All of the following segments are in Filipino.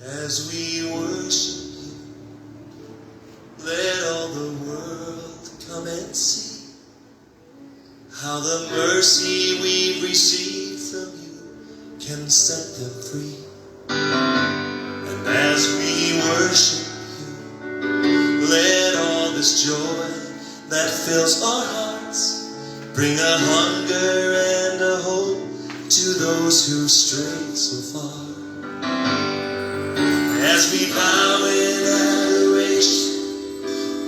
As we worship, let all the world come and see how the mercy we've received from you can set them free. And as we worship you, let all this joy that fills our hearts bring a hunger and a hope to those who strayed so far. As we bow in adoration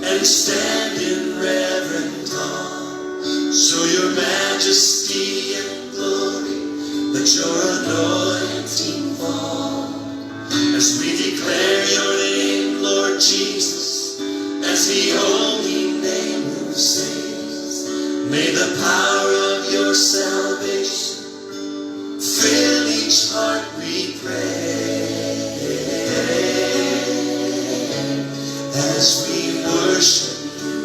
and stand in reverent awe, show your majesty and glory, let your anointing fall. As we declare your name, Lord Jesus, as the only name who saves, may the power of your salvation fill each heart, we pray. As we worship you,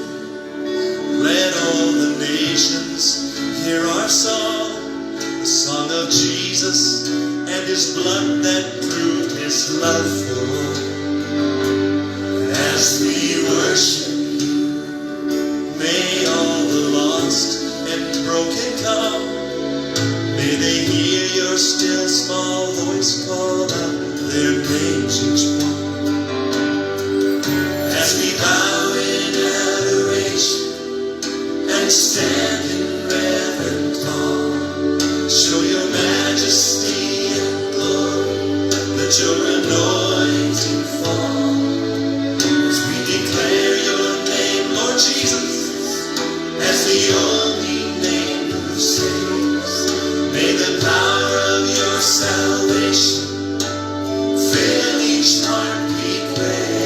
let all the nations hear our song, the song of Jesus and his blood that proved his love for all. As we worship you, may all the lost and broken come. May they hear your still small voice call out their names each one. As we bow in adoration and stand in reverent awe, show your majesty and glory, let your anointing fall. As we declare your name, Lord Jesus, as the only name who saves, may the power of your salvation fill each heart, we pray.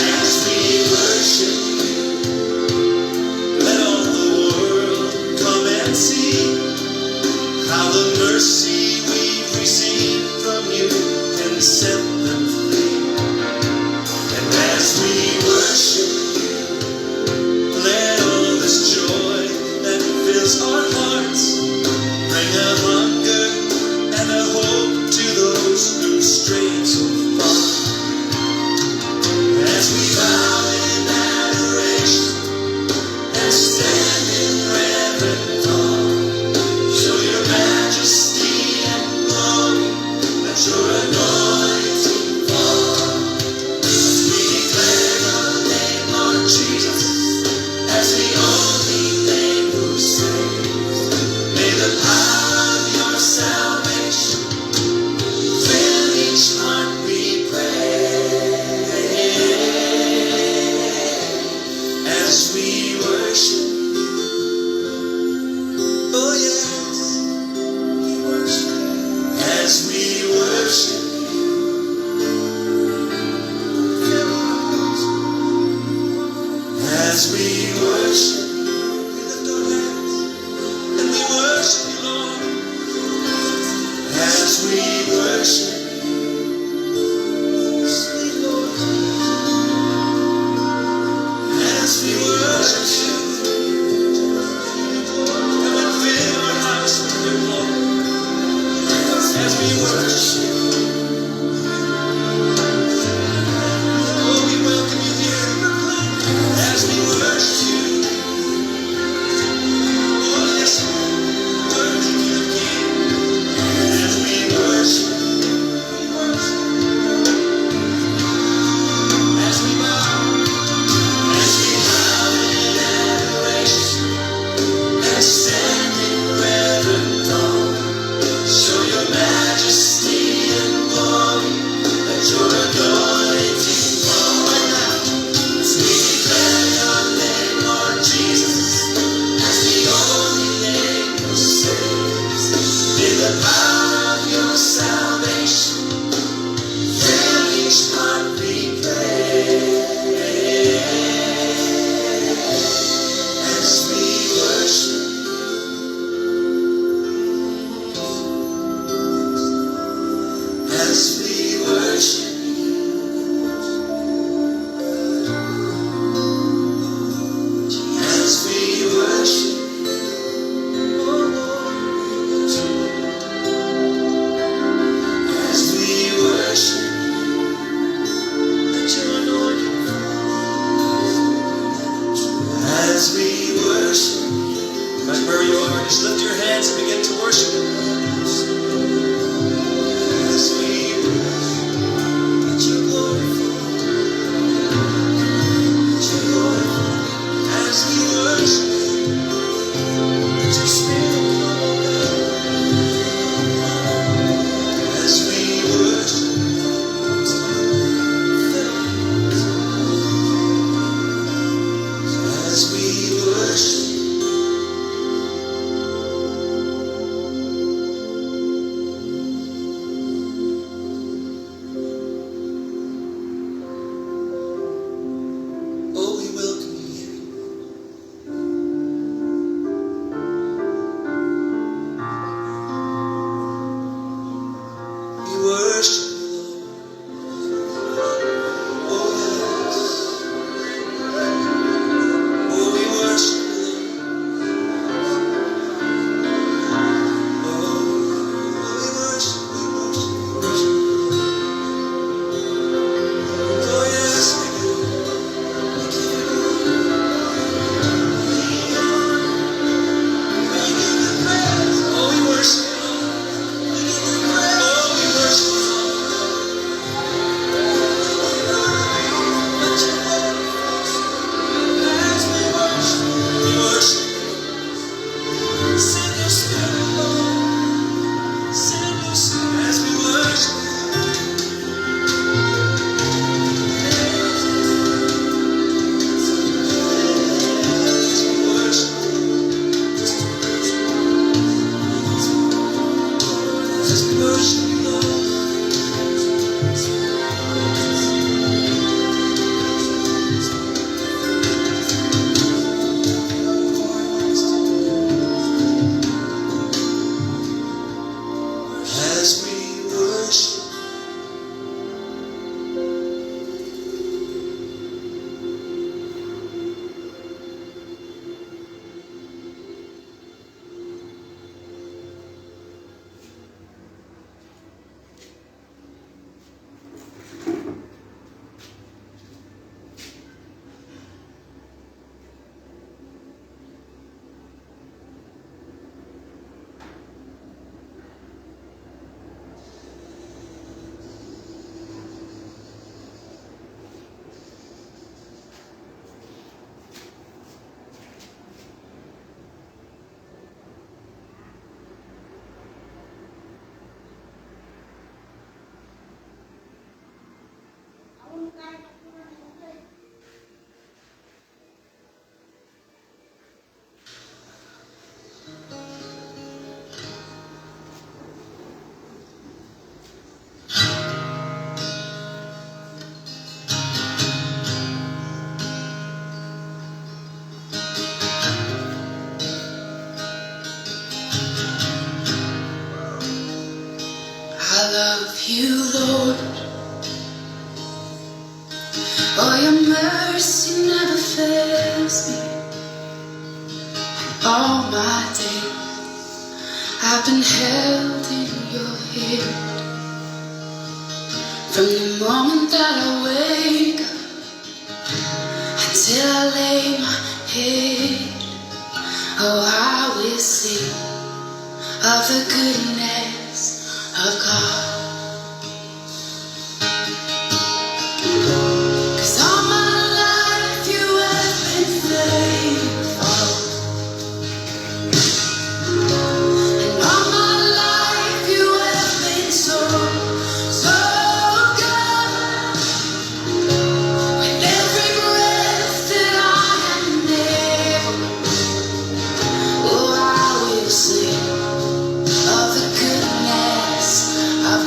As we worship you, let all the world come hands and begin to worship Him. As we worship, let your glory fall. Let your glory fall. As we worship, let your spirit fall down. As we worship, as we worship. Oh, we welcome you here. We worship you, Lord. Oh, yes. Oh, we worship you, Lord. Oh, we worship, we worship, we worship. Oh, yes, we do. We give you glory. We give you praise. Oh, we worship you, Lord. We give you praise. Oh, we worship you, Lord. Let your glory fall. As we worship, we worship you. Send your spirit, Lord. Send your spirit as we worship. As we worship. As we worship you, Lord. As we worship. I love you, Lord. Oh, your mercy never fails me. All my days I've been held in your hand. From the moment that I wake up until I lay my head, oh, I will sing of the goodness of God. 'Cause all my life you have been faithful, and all my life you have been so, so good. With every breath that I am able, oh, I will sing of the goodness of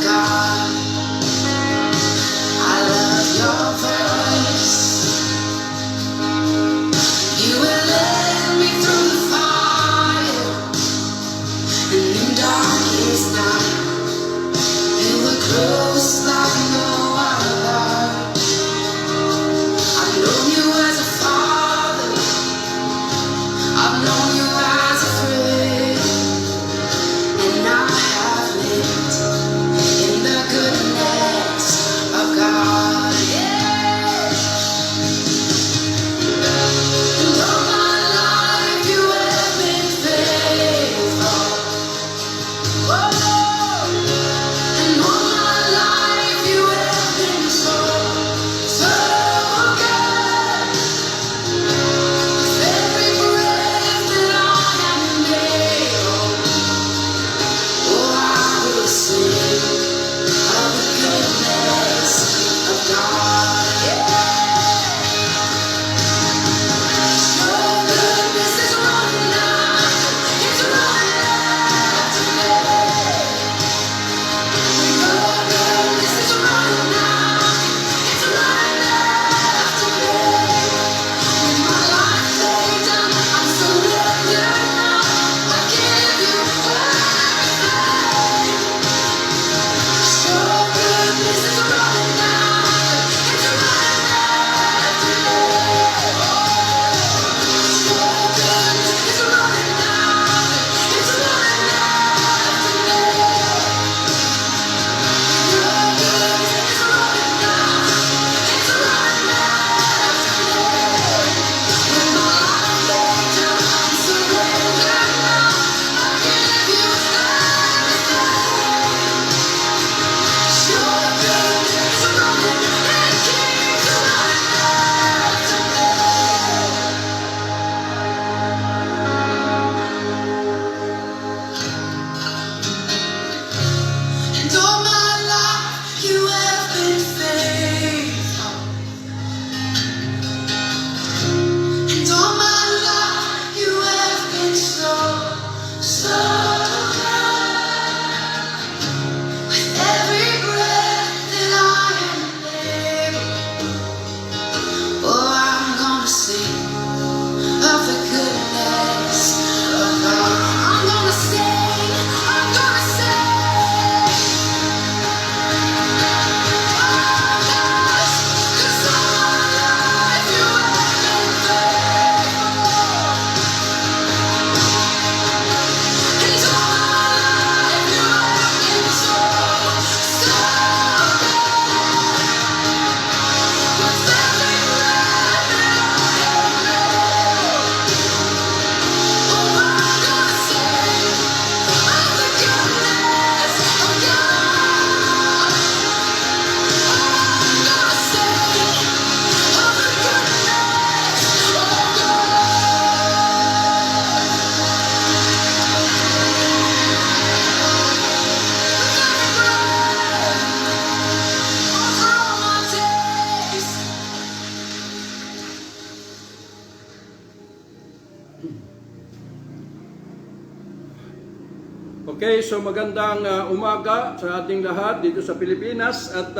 Okay, so magandang umaga sa ating lahat dito sa Pilipinas at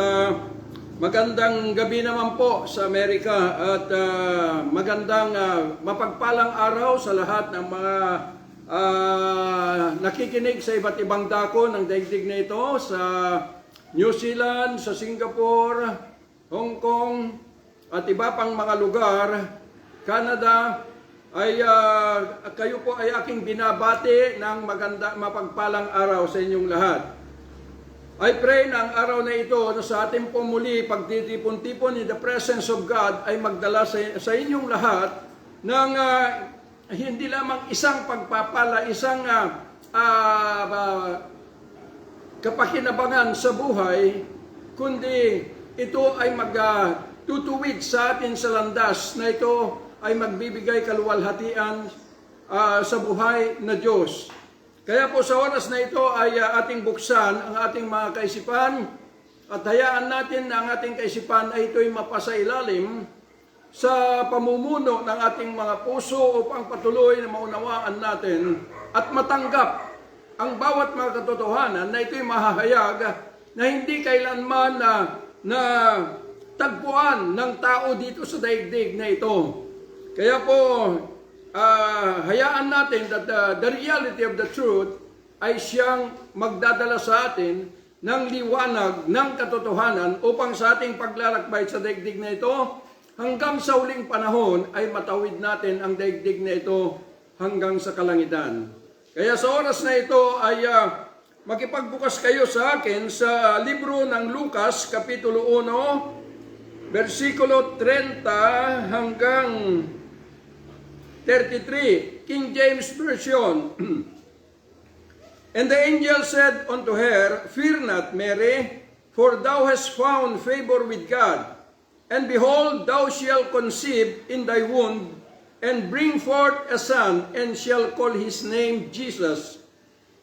magandang gabi naman po sa Amerika at magandang mapagpalang araw sa lahat ng mga nakikinig sa iba't ibang dako ng daigdig na ito sa New Zealand, sa Singapore, Hong Kong at iba pang mga lugar, Canada. Ay kayo po ay aking binabati ng mapagpalang araw sa inyong lahat. I pray na ang araw na ito na sa ating pumuli pagtitipon-tipon in the presence of God ay magdala sa inyong lahat ng hindi lamang isang pagpapala, isang kapakinabangan sa buhay, kundi ito ay magtutuwid sa atin sa landas na ito ay magbibigay kaluwalhatian sa buhay na Diyos. Kaya po sa oras na ito ay ating buksan ang ating mga kaisipan at hayaan natin na ang ating kaisipan ay ito'y mapasailalim sa pamumuno ng ating mga puso upang patuloy na maunawaan natin at matanggap ang bawat mga katotohanan na ito'y mahahayag na hindi kailanman na tagpuan ng tao dito sa daigdig na ito. Kaya po, hayaan natin that the reality of the truth ay siyang magdadala sa atin ng liwanag ng katotohanan upang sa ating paglalakbay sa daigdig na ito, hanggang sa uling panahon ay matawid natin ang daigdig na ito hanggang sa kalangitan. Kaya sa oras na ito ay makipagbukas kayo sa akin sa libro ng Lucas, Kapitulo 1, versikulo 30 hanggang 33, King James Version. And the angel said unto her, Fear not, Mary, for thou hast found favor with God. And behold, thou shalt conceive in thy womb, and bring forth a son, and shall call his name Jesus.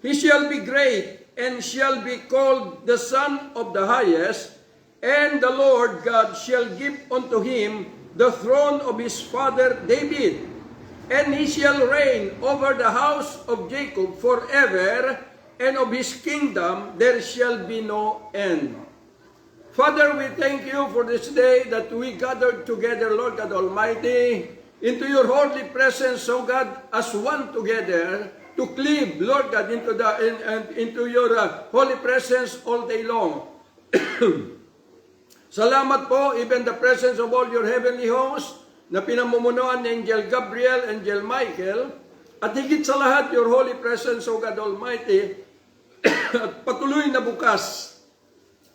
He shall be great, and shall be called the Son of the Highest, and the Lord God shall give unto him the throne of his father David. And he shall reign over the house of Jacob forever, and of his kingdom there shall be no end. Father, we thank you for this day that we gathered together, Lord God Almighty, into your holy presence, O God, as one together, to cleave, Lord God, into your holy presence all day long. Salamat po, even the presence of all your heavenly hosts, na pinamumunuan ni Angel Gabriel, Angel Michael, at higit sa lahat, your holy presence, O God Almighty, at patuloy na bukas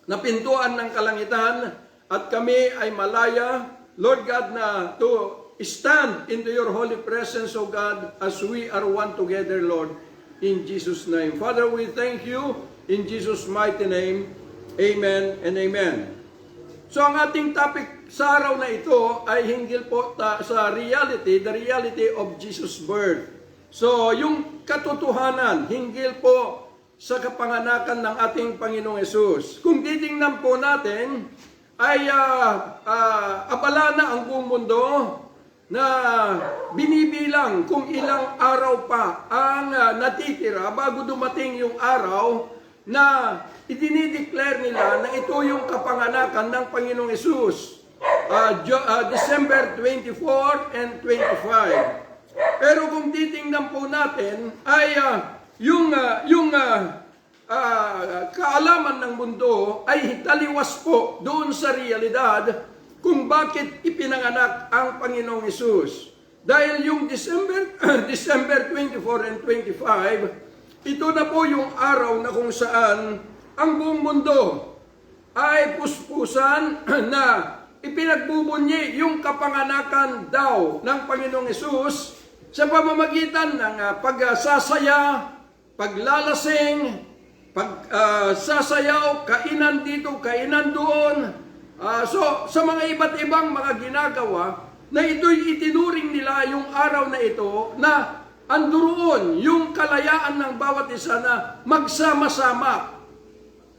na pintuan ng kalangitan, at kami ay malaya, Lord God, na to stand into your holy presence, O God, as we are one together, Lord, in Jesus' name. Father, we thank you in Jesus' mighty name. Amen and amen. So ang ating topic sa araw na ito ay hinggil po sa reality, the reality of Jesus' birth. So yung katotohanan, hinggil po sa kapanganakan ng ating Panginoong Hesus. Kung titingnan po natin, ay abala na ang buong mundo na binibilang kung ilang araw pa ang natitira bago dumating yung araw na idinideclare nila na ito yung kapanganakan ng Panginoong Hesus. December 24 and 25. Pero kung titingnan po natin ay yung kaalaman ng mundo ay taliwas po doon sa realidad kung bakit ipinanganak ang Panginoong Hesus. Dahil yung December 24 and 25, ito na po yung araw na kung saan ang buong mundo ay puspusan na ipinagbubunyi yung kapanganakan daw ng Panginoong Hesus sa pamamagitan ng pagsasaya, paglalasing, pagsasayaw, kainan dito, kainan doon. So sa mga iba't ibang mga ginagawa na ito'y itinuring nila yung araw na ito na anduroon yung kalayaan ng bawat isa na magsama-sama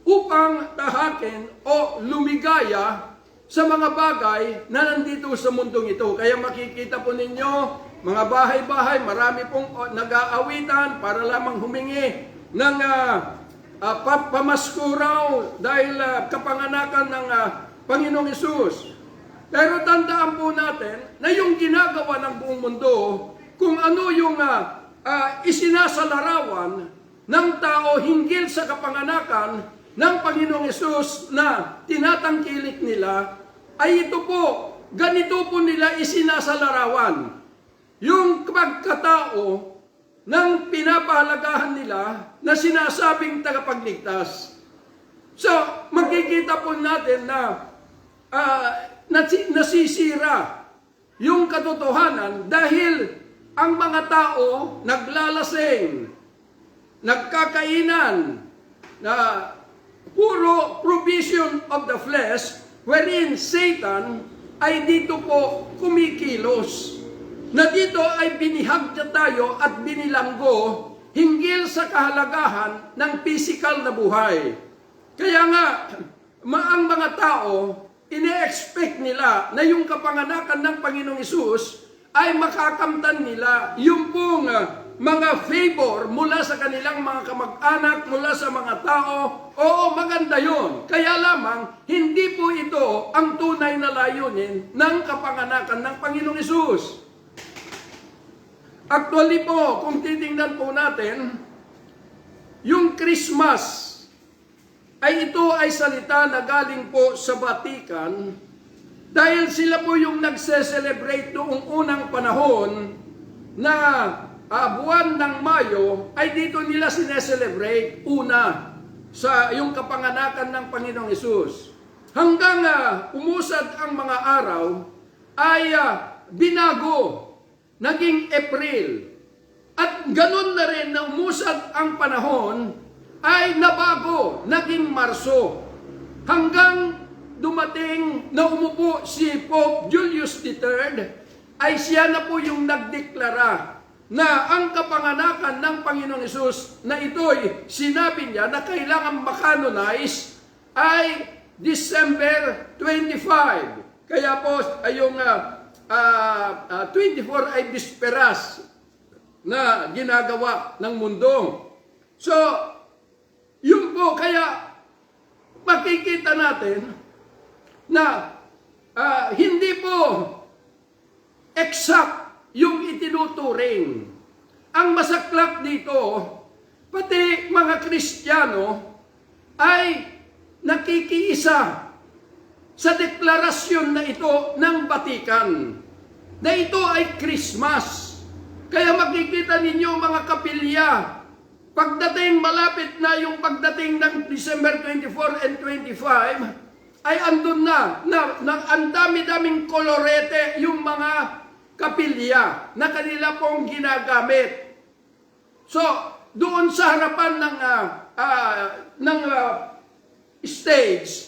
upang tahakin o lumigaya sa mga bagay na nandito sa mundong ito. Kaya makikita po ninyo, mga bahay-bahay, marami pong nag-aawitan para lamang humingi ng pamasko raw dahil kapanganakan ng Panginoong Hesus. Pero tandaan po natin na yung ginagawa ng buong mundo, kung ano yung isinasalarawan ng tao hinggil sa kapanganakan ng Panginoong Hesus na tinatangkilik nila, ay ito po, ganito po nila isinasalarawan. Yung pagkatao ng pinapahalagahan nila na sinasabing tagapagligtas. So, makikita po natin na nasisira yung katotohanan dahil ang mga tao naglalasing, nagkakainan, na puro provision of the flesh, wherein Satan ay dito po kumikilos. Na dito ay binihagya tayo at binilanggo hinggil sa kahalagahan ng physical na buhay. Kaya nga, ang mga tao, ine-expect nila na yung kapanganakan ng Panginoong Hesus ay makakamtan nila yung pong mga favor mula sa kanilang mga kamag-anak, mula sa mga tao. Oo, maganda yon. Kaya lamang, hindi po ito ang tunay na layunin ng kapanganakan ng Panginoong Hesus. Actually po, kung titingnan po natin, yung Christmas ito ay salita na galing po sa Vatican dahil sila po yung nagse-celebrate noong unang panahon na buwan ng Mayo ay dito nila sineselebrate una sa yung kapanganakan ng Panginoong Hesus. Hanggang umusad ang mga araw ay binago, naging April. At ganun na rin na umusad ang panahon ay nabago, naging Marso. Hanggang dumating na umupo si Pope Julius III, ay siya na po yung nagdeklara na ang kapanganakan ng Panginoong Hesus na ito'y sinabi niya na kailangan makanonize ay December 25. Kaya po ay yung 24 ay bisperas na ginagawa ng mundo. So, yun po, kaya makikita natin na hindi po exact yung itinuturing. Ang masaklap dito, pati mga Kristiyano ay nakikiisa sa deklarasyon na ito ng Vatican, na ito ay Christmas. Kaya makikita ninyo mga kapilya, pagdating malapit na yung pagdating ng December 24 and 25, ay andun na ang dami-daming kolorete yung mga kapilya na kanila pong ginagamit. So, doon sa harapan ng stage,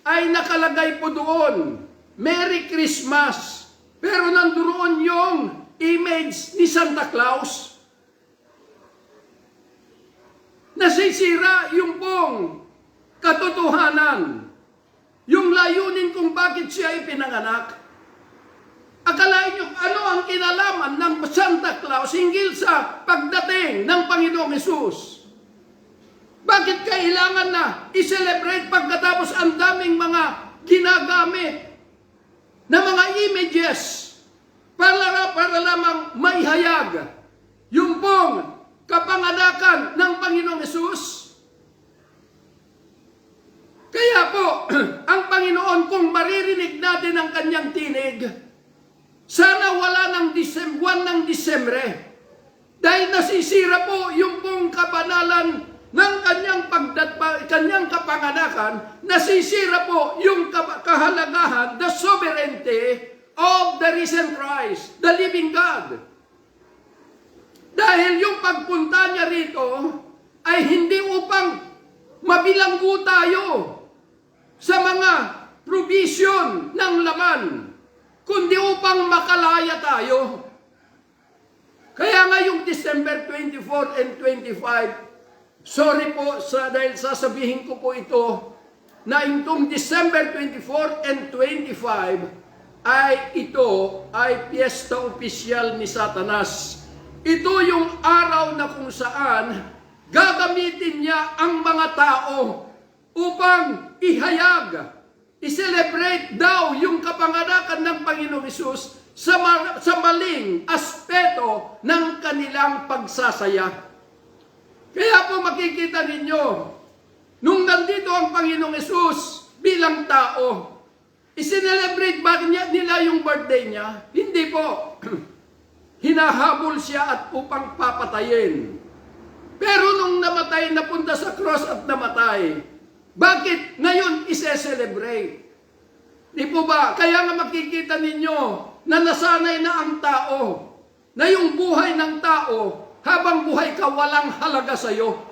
ay nakalagay po doon, Merry Christmas. Pero nandoon yung image ni Santa Claus. Nasisira yung pong katotohanan. Yung layunin kung bakit siya ipinanganak. Akalain nyo, ano ang kinalaman ng Santa Claus hinggil sa pagdating ng Panginoong Hesus? Bakit kailangan na i-celebrate pagkatapos ang daming mga ginagamit na mga images para lamang maihayag yung pong kapanganakan ng Panginoong Hesus? Kaya po, ang Panginoon, kung maririnig natin ang kanyang tinig, sana wala ng buwan ng Disyembre. Dahil nasisira po yung pong kabanalan ng kanyang kapanganakan, nasisira po yung kahalagahan, the sovereignty of the risen Christ, the living God. Dahil yung pagpunta niya rito ay hindi upang mabilanggo tayo sa mga provision ng laman, kundi upang makalaya tayo. Kaya nga yung December 24 and 25, sorry po dahil sasabihin ko po ito, na itong December 24 and 25 ito ay piyesta opisyal ni Satanas. Ito yung araw na kung saan gagamitin niya ang mga tao upang ihayag, i-celebrate daw yung kapanganakan ng Panginoong Hesus sa maling aspeto ng kanilang pagsasaya. Kaya po makikita ninyo, nung nandito ang Panginoong Hesus bilang tao, i-celebrate ba nila yung birthday niya? Hindi po. Hinahabol siya at upang papatayin. Pero nung namatay, napunta sa cross at namatay, bakit ngayon ise-celebrate? Di po ba? Kaya nga makikita ninyo na nasanay na ang tao, na yung buhay ng tao, habang buhay ka, walang halaga sa iyo.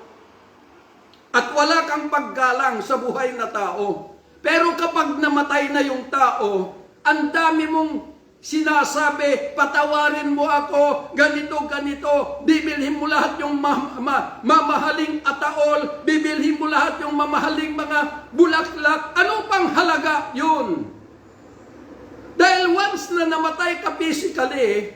At wala kang paggalang sa buhay na tao. Pero kapag namatay na yung tao, ang dami mong sinasabi, patawarin mo ako, ganito, ganito, bibilhin mo lahat yung mamahaling ataol, bibilhin mo lahat yung mamahaling mga bulaklak, ano pang halaga yun? Dahil once na namatay ka physically,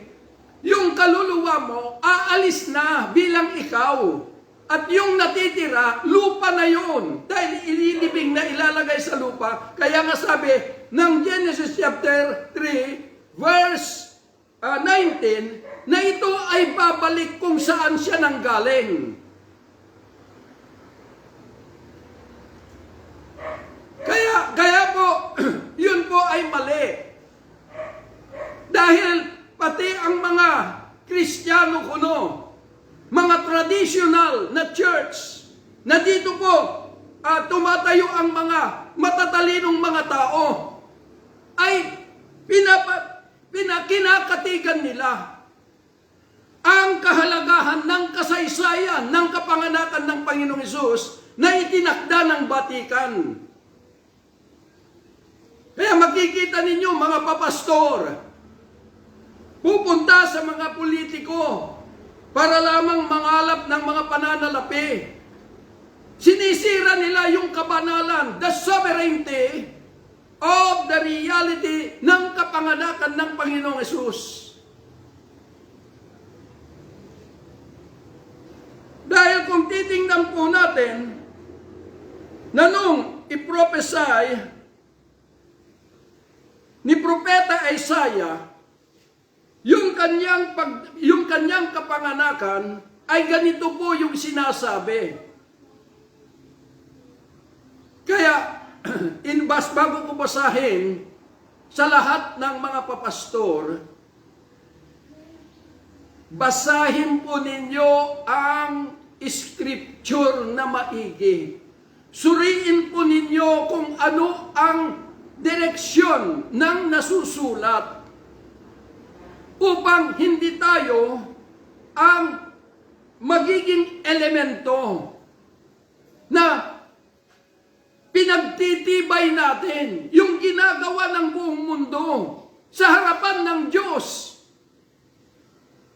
yung kaluluwa mo, aalis na bilang ikaw. At yung natitira, lupa na yun. Dahil ililibing na ilalagay sa lupa. Kaya nga sabi ng Genesis chapter 3, verse 19, na ito ay babalik kung saan siya nanggaling. Kaya po, yun po ay mali. Dahil pati ang mga Kristiyano kuno, mga traditional na church, na dito po tumatayo ang mga matatalinong mga tao, ay kinakatigan nila ang kahalagahan ng kasaysayan ng kapanganakan ng Panginoong Hesus na itinakda ng Batikan. Kaya makikita ninyo mga papastor, pupunta sa mga politiko para lamang mangalap ng mga pananalapi. Sinisira nila yung kabanalan, the sovereignty of the reality ng kapanganakan ng Panginoong Hesus. Dahil kung titingnan po natin na nung iprophesy ni Propeta Isaiah, yung kanyang kapanganakan ay ganito po yung sinasabi. Kaya, bago ko basahin sa lahat ng mga papastor, basahin po ninyo ang scripture na maigi. Suriin po ninyo kung ano ang direksyon ng nasusulat upang hindi tayo ang magiging elemento na pinagtitibay natin yung ginagawa ng buong mundo sa harapan ng Diyos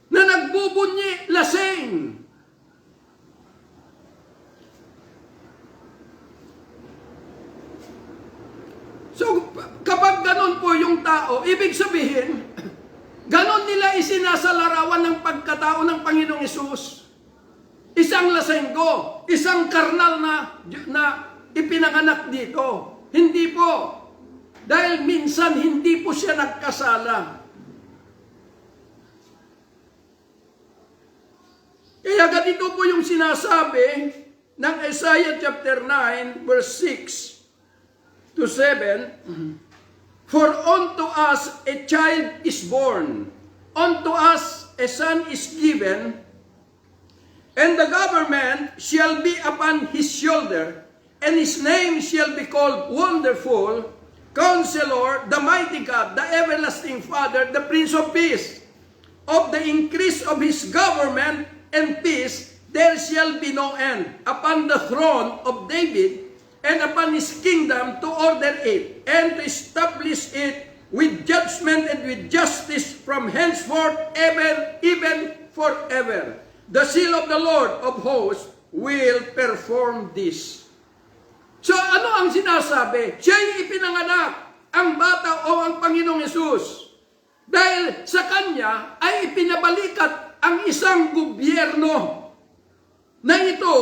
na nagbubunyi lasing. So, kapag ganon po yung tao, ibig sabihin, ganon nila isinasalarawan ng pagkatao ng Panginoong Hesus. Isang lasenggo, isang karnal na ipinanganak dito. Hindi po. Dahil minsan hindi po siya nagkasala. Kaya ganito po yung sinasabi ng Isaiah chapter 9 verse 6 to 7. For unto us a child is born, unto us a son is given, and the government shall be upon his shoulder, and his name shall be called Wonderful, Counselor, the Mighty God, the Everlasting Father, the Prince of Peace. Of the increase of his government and peace, there shall be no end, upon the throne of David, and upon his kingdom, to order it, and to establish it with judgment and with justice from henceforth, even forever. The seal of the Lord of hosts will perform this. So ano ang sinasabi? Siya'y ipinanganak, ang bata o ang Panginoong Hesus. Dahil sa Kanya ay ipinabalikat ang isang gobyerno na ito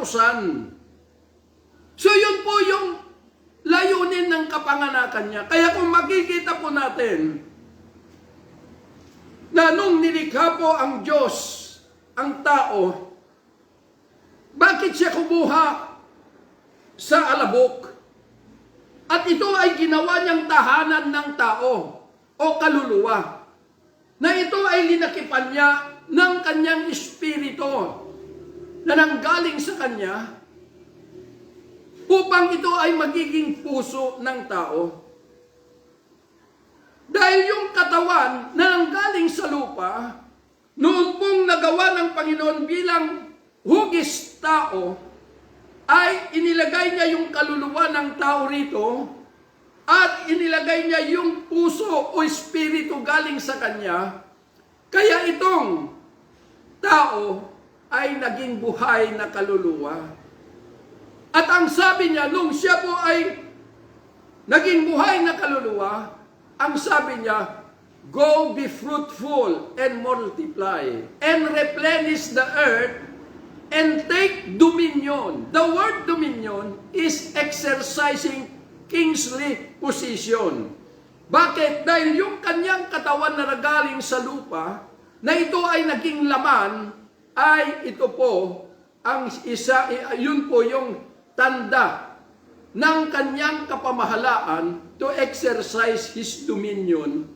kautosan. So yun po yung layunin ng kapanganakan niya. Kaya kung makikita po natin na nung nilikha po ang Diyos, ang tao, bakit siya kumuha sa alabok? At ito ay ginawa niyang tahanan ng tao o kaluluwa. Na ito ay linakipan niya ng kanyang espiritu na nanggaling sa kanya upang ito ay magiging puso ng tao. Dahil yung katawan na nanggaling sa lupa, noon pong nagawa ng Panginoon bilang hugis tao, ay inilagay niya yung kaluluwa ng tao rito at inilagay niya yung puso o espiritu galing sa kanya. Kaya itong tao ay naging buhay na kaluluwa. At ang sabi niya, nung siya po ay naging buhay na kaluluwa, ang sabi niya, go be fruitful and multiply and replenish the earth and take dominion. The word dominion is exercising kingly position. Bakit? Dahil yung kanyang katawan na nagaling sa lupa, na ito ay naging laman, ay ito po, ang isa, yun po yung tanda ng kanyang kapamahalaan to exercise His dominion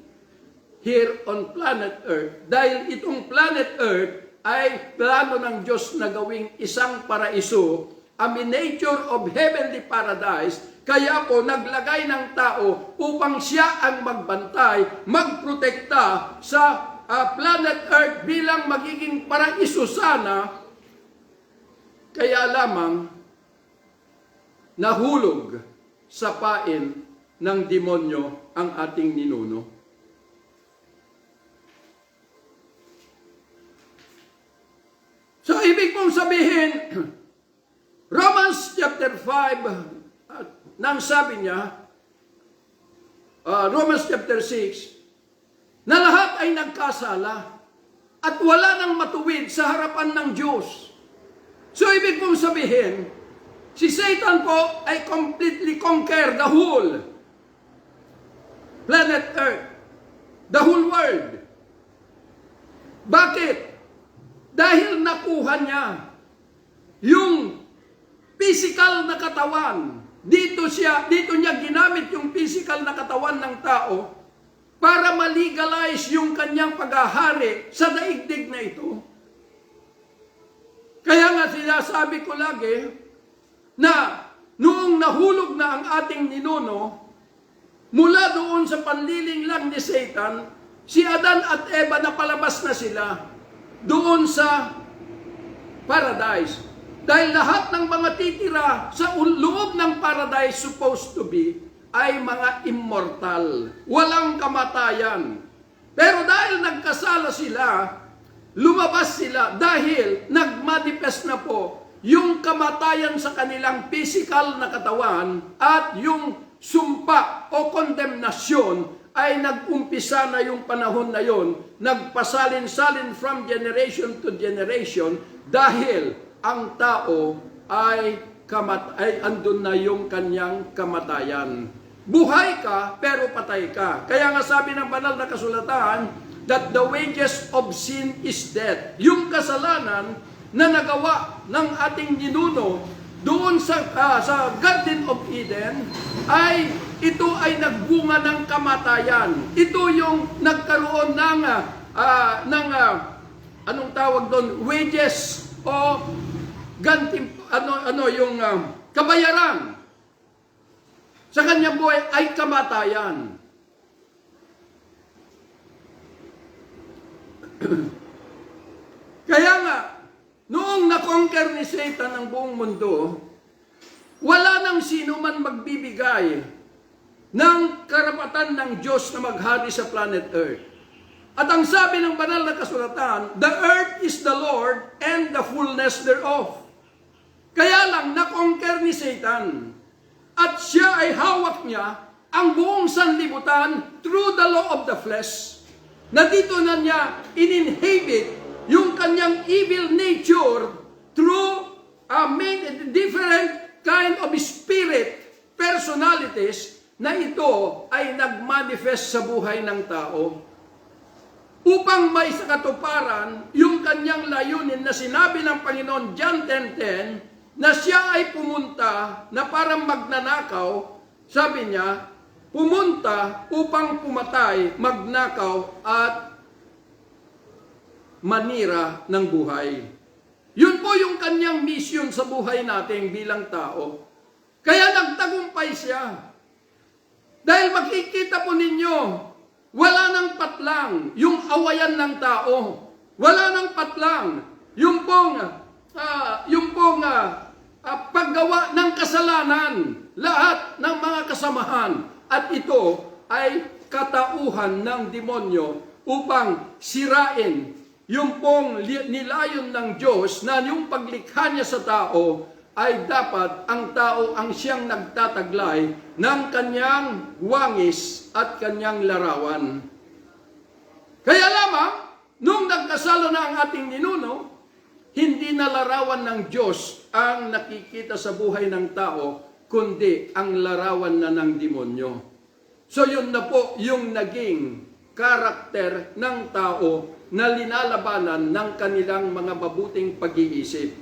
here on planet Earth. Dahil itong planet Earth ay plano ng Diyos na gawing isang paraiso, a miniature of heavenly paradise. Kaya po naglagay ng tao upang siya ang magbantay, magprotekta sa planet Earth bilang magiging paraiso sana. Kaya lamang nahulog sa pain ng demonyo ang ating ninuno. So, ibig pong sabihin, Romans chapter 5, nang sabi niya, Romans chapter 6, na lahat ay nagkasala at wala nang matuwid sa harapan ng Diyos. So, ibig pong sabihin, si Satan po ay completely conquer the whole planet Earth, the whole world. Bakit? Dahil nakuha niya yung physical na katawan. Dito niya ginamit yung physical na katawan ng tao para malegalize yung kanyang paghahari sa daigdig na ito. Kaya nga sinasabi ko lagi na noong nahulog na ang ating ninuno, mula doon sa panliling lang ni Satan, si Adan at Eva napalabas na sila doon sa paradise. Dahil lahat ng mga titira sa loob ng paradise supposed to be ay mga immortal. Walang kamatayan. Pero dahil nagkasala sila, lumabas sila dahil nagmanifest na po yung kamatayan sa kanilang physical na katawan at yung sumpa o kondemnasyon ay nag-umpisa na yung panahon na yon, nagpasalin-salin from generation to generation dahil ang tao ay andun na yung kanyang kamatayan. Buhay ka pero patay ka. Kaya nga sabi ng banal na kasulatan that the wages of sin is death. Yung kasalanan na nagawa ng ating ninuno doon sa Garden of Eden ay ito ay nagbunga ng kamatayan. Ito yung nagkaroon ng anong tawag doon, wages o kabayaran sa kanyang buhay ay kamatayan. Kaya nga noong na-conquer ni Satan ang buong mundo, wala nang sino man magbibigay ng karapatan ng Diyos na maghari sa planet Earth. At ang sabi ng banal na kasulatan, the earth is the Lord and the fullness thereof. Kaya lang na-conquer ni Satan at siya ay hawak niya ang buong sanlibutan through the law of the flesh, na dito na niya in-inhibit yung kanyang evil nature through different kind of spirit, personalities, na ito ay nagmanifest sa buhay ng tao. Upang may sakatuparan yung kanyang layunin na sinabi ng Panginoon, John 10:10, na siya ay pumunta na parang magnanakaw, sabi niya, pumunta upang pumatay, magnakaw at manira ng buhay. Yun po yung kanyang mission sa buhay natin bilang tao. Kaya nagtagumpay siya. Dahil makikita po ninyo, wala nang patlang yung awayan ng tao. Wala nang patlang yung pong paggawa ng kasalanan. Lahat ng mga kasamahan. At ito ay katauhan ng demonyo upang sirain yung pong nilayon ng Diyos na yung paglikha niya sa tao ay dapat ang tao ang siyang nagtataglay ng kanyang wangis at kanyang larawan. Kaya lamang, nung nagkasala na ang ating ninuno, hindi na larawan ng Diyos ang nakikita sa buhay ng tao, kundi ang larawan na ng demonyo. So yun na po yung naging karakter ng tao na linalabanan ng kanilang mga mabuting pag-iisip.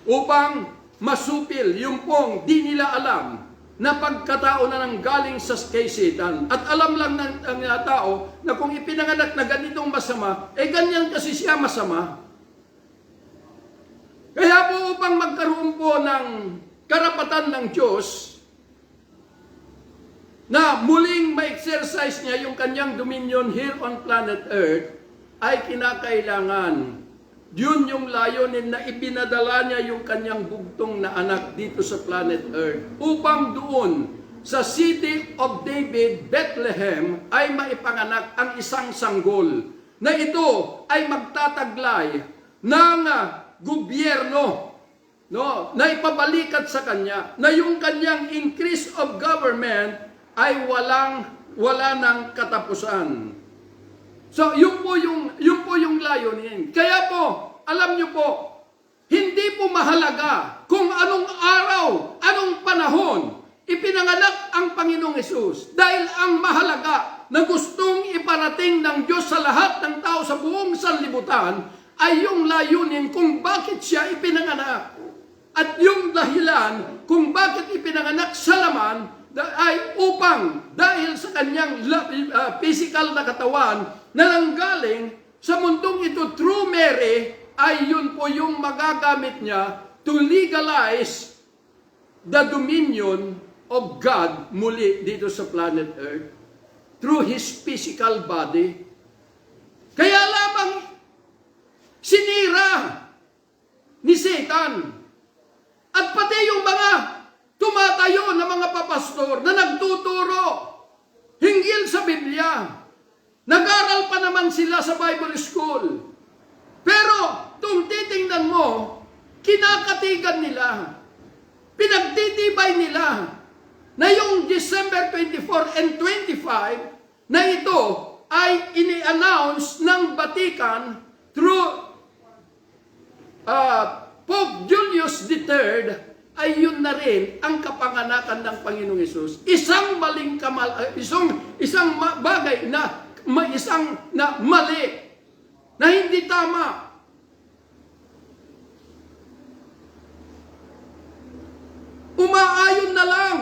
Upang masupil yung pong di nila alam na pagkatao na nang galing sa kay Satan. At alam lang ng tao na kung ipinanganak na ganitong masama, ganyan kasi siya masama. Kaya po upang magkaroon po ng karapatan ng Diyos na muling ma-exercise niya yung kanyang dominion here on planet Earth, ay kinakailangan yun yung layunin na ipinadala niya yung kanyang bugtong na anak dito sa planet Earth upang doon sa City of David, Bethlehem, ay maipanganak ang isang sanggol na ito ay magtataglay ng gobyerno, no, na ipabalikat sa kanya, na yung kanyang increase of government ay wala ng katapusan. So, yun po yung layunin. Kaya po, alam nyo po, hindi po mahalaga kung anong araw, anong panahon ipinanganak ang Panginoong Hesus. Dahil ang mahalaga na gustong iparating ng Diyos sa lahat ng tao sa buong sanlibutan ay yung layunin kung bakit siya ipinanganak. At yung dahilan kung bakit ipinanganak sa laman ay upang dahil sa kanyang physical na katawan na nanggaling sa mundong ito through Mary, ay yun po yung magagamit niya to legalize the dominion of God muli dito sa planet Earth through His physical body. Kaya lamang sinira ni Satan at pati yung mga tumatayo na mga papastor na nagtuturo hinggil sa Biblia. Nag-aral pa naman sila sa Bible School. Pero, kung titingnan mo, kinakatigan nila, pinagtitibay nila, na yung December 24 and 25, na ito ay ini-announce ng Vatican through Pope Julius III, ay yun na rin ang kapanganakan ng Panginoong Hesus. Isang bagay na mali, na hindi tama. Umaayon na lang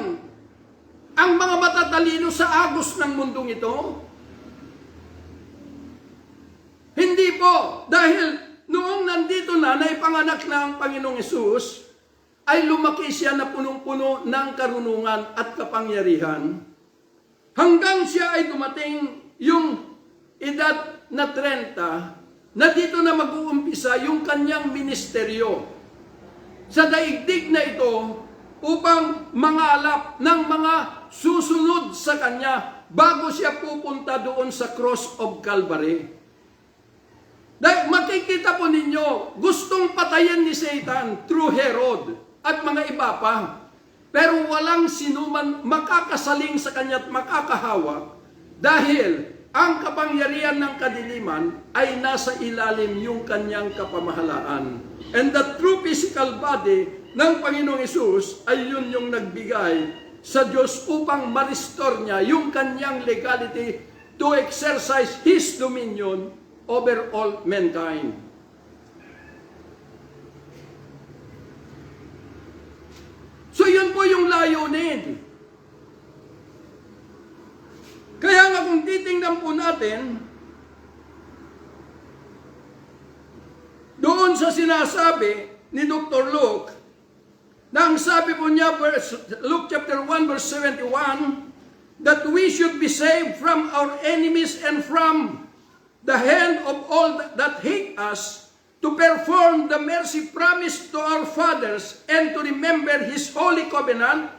ang mga matatalino sa agos ng mundong ito. Hindi po, dahil noong nandito na naipanganak na ang Panginoong Hesus, ay lumaki siya na punong-puno ng karunungan at kapangyarihan. Hanggang siya ay dumating yung edad na 30, na dito na mag-uumpisa yung kanyang ministeryo sa daigdig na ito upang mangalap ng mga susunod sa kanya bago siya pupunta doon sa cross of Calvary. Dahil makikita po ninyo, gustong patayin ni Satan through Herod at mga iba pa. Pero walang sinuman makakasaling sa kanya at makakahawak dahil ang kapangyarihan ng kadiliman ay nasa ilalim yung kanyang kapamahalaan. And the true physical body ng Panginoong Hesus ay yun yung nagbigay sa Diyos upang ma-restore niya yung kanyang legality to exercise His dominion over all mankind. So yun po yung layunin. Kaya nga kung titingnan po natin, doon sa sinasabi ni Dr. Luke, na ang sabi po niya, Luke chapter 1 verse 71, that we should be saved from our enemies and from the hand of all that hate us, to perform the mercy promised to our fathers, and to remember His holy covenant,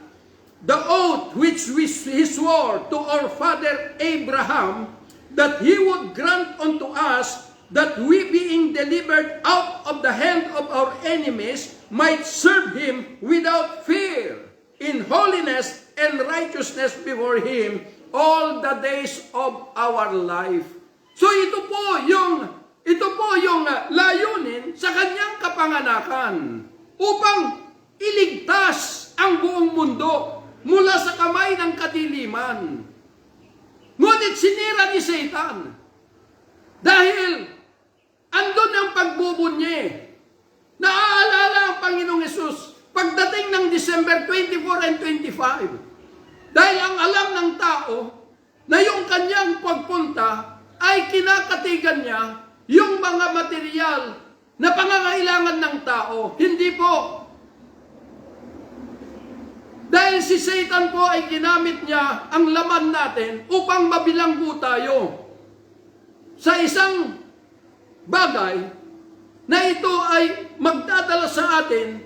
the oath which He swore to our father Abraham, that He would grant unto us that we, being delivered out of the hand of our enemies, might serve Him without fear, in holiness and righteousness before Him all the days of our life. So ito po yung layunin sa kanyang kapanganakan upang iligtas ang buong mundo mula sa kamay ng kadiliman. Ngunit sinira ni Satan dahil andun ang pagbubunyi. Naaalala ang Panginoong Hesus pagdating ng December 24 and 25. Dahil ang alam ng tao na yung kanyang pagpunta ay kinakatigan niya yung mga material na pangangailangan ng tao. Hindi po. Dahil si Satan po ay ginamit niya ang laman natin upang mabilanggo tayo sa isang bagay na ito ay magdadala sa atin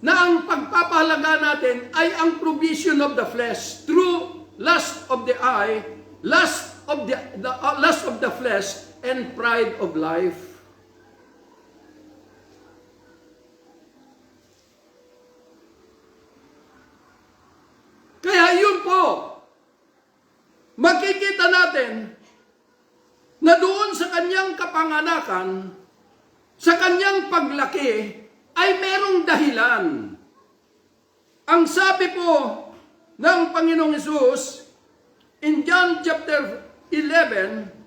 na ang pagpapahalaga natin ay ang provision of the flesh through lust of the eye, lust of the flesh, and pride of life. Kaya yun po, makikita natin na doon sa kanyang kapanganakan, sa kanyang paglaki, ay merong dahilan. Ang sabi po ng Panginoong Hesus in John chapter 11,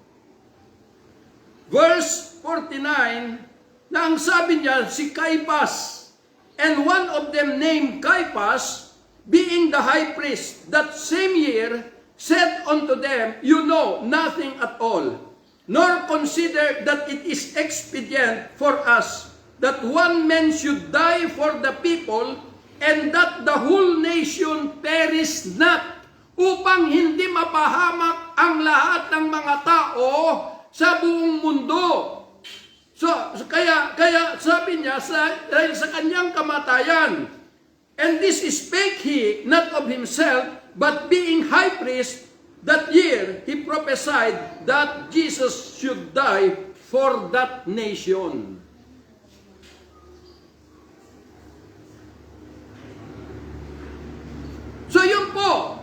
verse 49, na ang sabi niya, si Caiaphas, and one of them named Caiaphas, being the high priest, that same year, said unto them, you know nothing at all, nor consider that it is expedient for us that one man should die for the people, and that the whole nation perish not, upang hindi mapahamak ang lahat ng mga tao sa buong mundo. So kaya sabi niya, dahil sa kanyang kamatayan, and this spake he not of himself, but being high priest, that year he prophesied that Jesus should die for that nation. So yun po.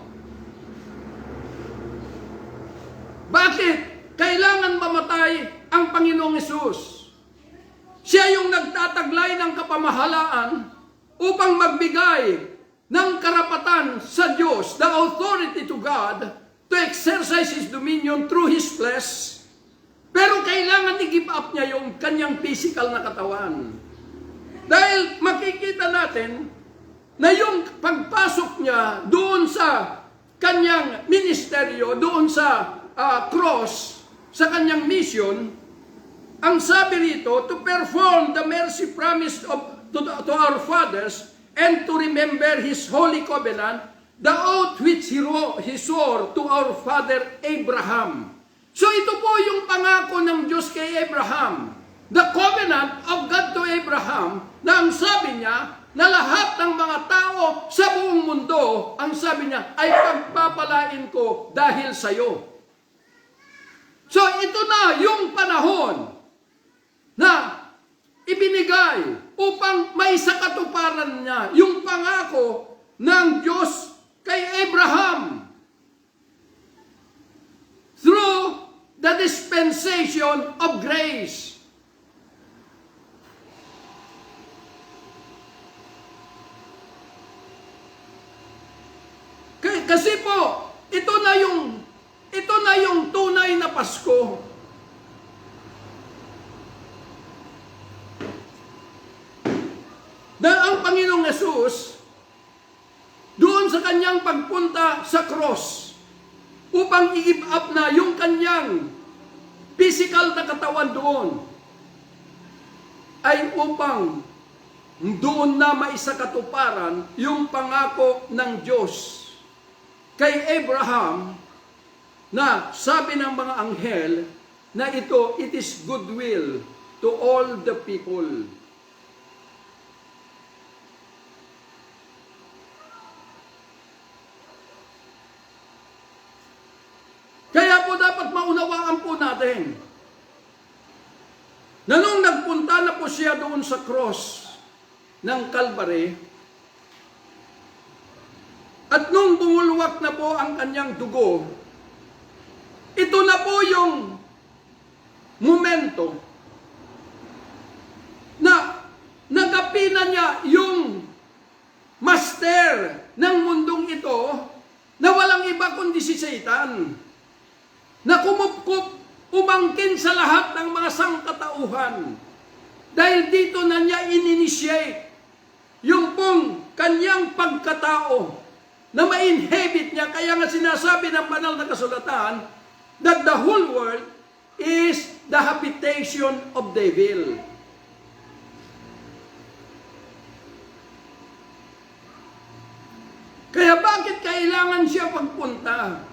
Bakit kailangan mamatay ang Panginoong Hesus? Siya yung nagtataglay ng kapamahalaan upang magbigay ng karapatan sa Diyos, the authority to God, to exercise His dominion through His flesh. Pero kailangan i-give up niya yung kanyang physical na katawan. Dahil makikita natin na yung pagpasok niya doon sa kanyang ministeryo, doon sa cross, sa kanyang mission, ang sabi rito, to perform the mercy promised to our fathers, and to remember His holy covenant, the oath which He swore to our father Abraham. So ito po yung pangako ng Diyos kay Abraham. The covenant of God to Abraham, na ang sabi niya, na lahat ng mga tao sa buong mundo, ang sabi niya, ay pagpapalain ko dahil sa iyo. So ito na yung panahon na ibinigay upang may sakatuparan niya yung pangako ng Diyos kay Abraham through the dispensation of grace. Pasko. Na ang Panginoong Yesus, doon sa kanyang pagpunta sa cross, upang i-give up na yung kanyang physical na katawan doon, ay upang doon na maisakatuparan yung pangako ng Diyos kay Abraham na sabi ng mga anghel na ito, it is goodwill to all the people. Kaya po dapat maunawaan po natin na nung nagpunta na po siya doon sa cross ng Calvary, at nung bumulwak na po ang kanyang dugo, ito na po yung momento na nagapina niya yung master ng mundong ito na walang iba kundi si Satan, na kumupkup, umangkin sa lahat ng mga sangkatauhan. Dahil dito na niya in-initiate yung pong kanyang pagkatao na ma-inhabit niya. Kaya nga sinasabi ng banal na kasulatan that the whole world is the habitation of devil. Kaya bakit kailangan siya pagpunta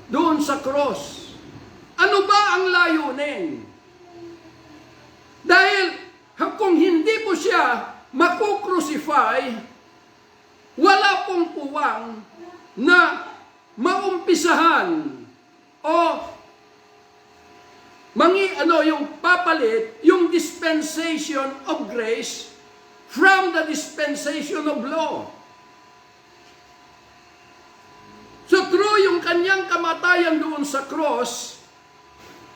doon sa cross? Ano ba ang layunin? Dahil kung hindi po siya makukrusify, wala pong puwang na maumpisahan o yung papalit, yung dispensation of grace from the dispensation of law. So through yung kanyang kamatayan doon sa cross,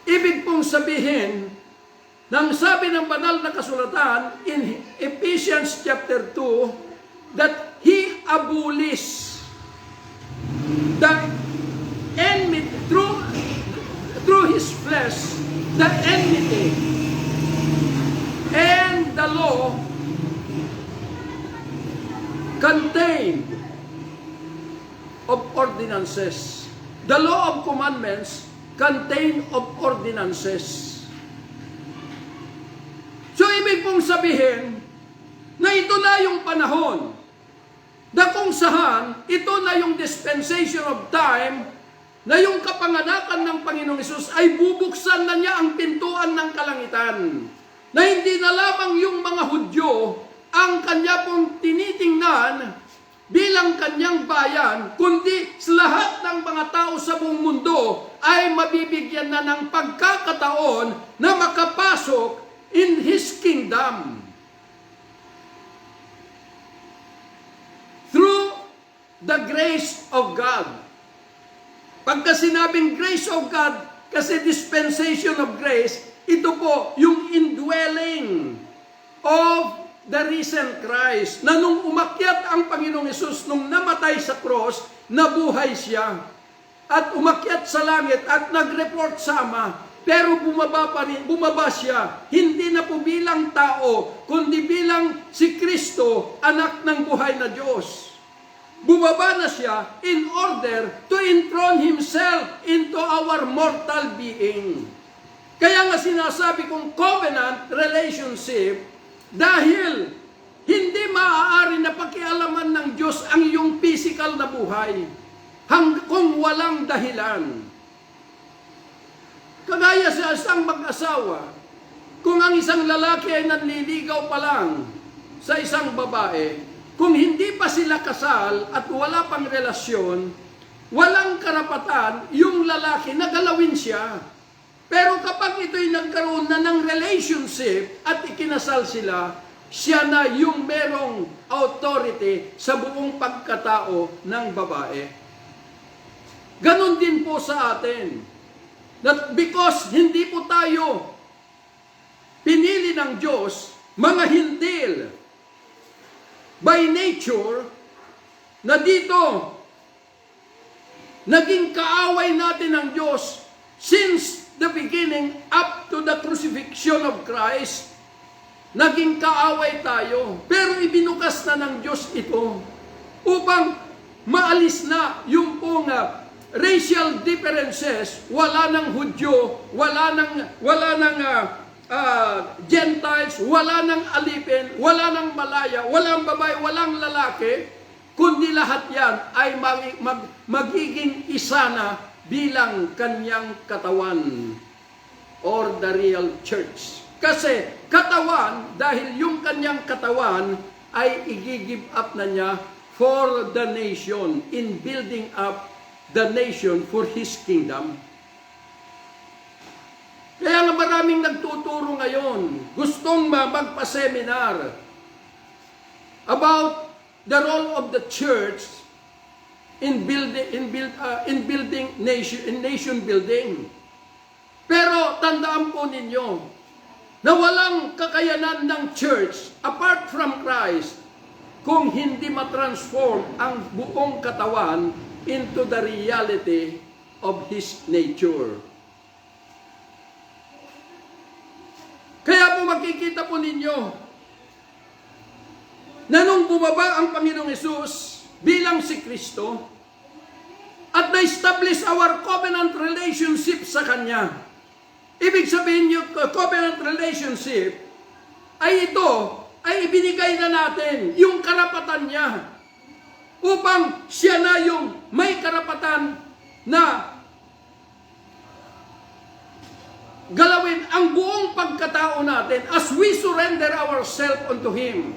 ibig pong sabihin, nang sabi ng banal na kasulatan in Ephesians chapter 2, that He abolished the enmity, through His flesh, the enmity and the law contained of ordinances. The law of commandments contain of ordinances. So, ibig pong sabihin na ito na yung panahon na kung saan ito na yung dispensation of time na yung kapanganakan ng Panginoong Hesus ay bubuksan na niya ang pintuan ng kalangitan. Na hindi na lamang yung mga Hudyo ang kanya pong tinitingnan bilang kanyang bayan, kundi lahat ng mga tao sa buong mundo ay mabibigyan na ng pagkakataon na makapasok in His kingdom. Through the grace of God. Pagka sinabing grace of God, kasi dispensation of grace, ito po yung indwelling of the risen Christ, na nung umakyat ang Panginoong Hesus, nung namatay sa cross, nabuhay siya. At umakyat sa langit at nag-report sa Ama. Pero bumaba siya, hindi na po bilang tao, kundi bilang si Kristo, anak ng buhay na Diyos. Bumaba na siya in order to enthrone Himself into our mortal being. Kaya nga sinasabi kong covenant relationship, dahil hindi maaari na pakialaman ng Diyos ang iyong physical na buhay kung walang dahilan. Kagaya sa isang mag-asawa, kung ang isang lalaki ay nanliligaw pa lang sa isang babae, kung hindi pa sila kasal at wala pang relasyon, walang karapatan yung lalaki na galawin siya. Pero kapag ito'y nagkaroon na ng relationship at ikinasal sila, siya na yung merong authority sa buong pagkatao ng babae. Ganon din po sa atin. That because hindi po tayo pinili ng Diyos, mga hindil, by nature, na dito, naging kaaway natin ng Diyos since leading up to the crucifixion of Christ, naging kaaway tayo. Pero ibinukas na ng Diyos ito upang maalis na yung pong racial differences. Wala ng Hudyo, wala ng Gentiles, wala ng alipin, wala ng Malaya, walang babae, walang lalaki, kundi lahat yan ay magiging isa na bilang kanyang katawan or the real church. Kasi katawan, dahil yung kanyang katawan ay i-give up na niya for the nation, in building up the nation for His kingdom. Kaya nga maraming nagtuturo ngayon, gustong magpa-seminar about the role of the church in nation building. Pero tandaan po ninyo na walang kakayanan ng church apart from Christ kung hindi matransform ang buong katawan into the reality of His nature. Kaya po makikita po ninyo na nung bumaba ang Panginoong Hesus bilang si Kristo at na-establish our covenant relationship sa Kanya. Ibig sabihin yung covenant relationship ay ito, ay ibinigay na natin yung karapatan niya upang siya na yung may karapatan na galawin ang buong pagkatao natin as we surrender ourselves unto Him.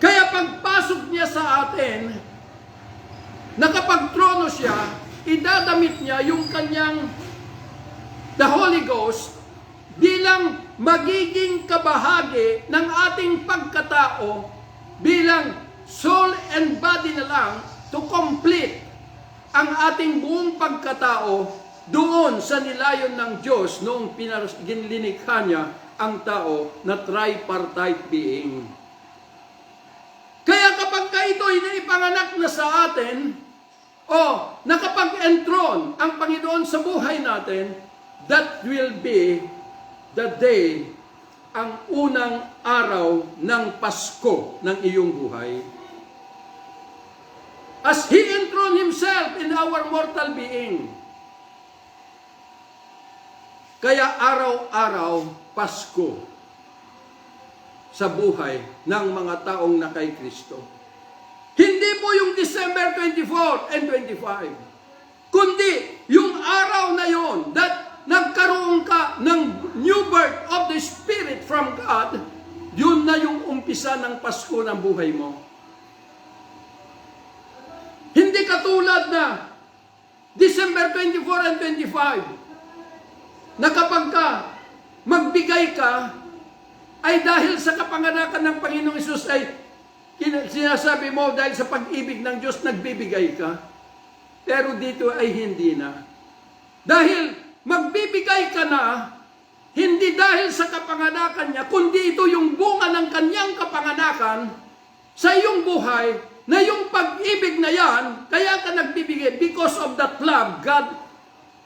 Kaya pagpasok niya sa atin, nakapagtrono siya, idadamit niya yung kanyang the Holy Ghost bilang magiging kabahagi ng ating pagkatao bilang soul and body na lang to complete ang ating buong pagkatao doon sa nilayon ng Diyos noong ginlinikha niya ang tao na tripartite being. Kaya kapag ito'y naipanganak na sa atin, o nakapag-entron ang Panginoon sa buhay natin, that will be the day, ang unang araw ng Pasko ng iyong buhay. As He enthroned Himself in our mortal being. Kaya araw-araw Pasko sa buhay ng mga taong na kay Kristo. Hindi po yung December 24 and 25, kundi yung araw na yon that nagkaroon ka ng new birth of the Spirit from God, yun na yung umpisa ng Pasko ng buhay mo. Hindi katulad na December 24 and 25, na kapag ka magbigay ka, ay dahil sa kapanganakan ng Panginoong Hesus ay sinasabi mo dahil sa pag-ibig ng Diyos nagbibigay ka. Pero dito ay hindi na. Dahil magbibigay ka na, hindi dahil sa kapanganakan niya, kundi ito yung bunga ng kanyang kapanganakan sa iyong buhay, na yung pag-ibig na yan, kaya ka nagbibigay because of that love God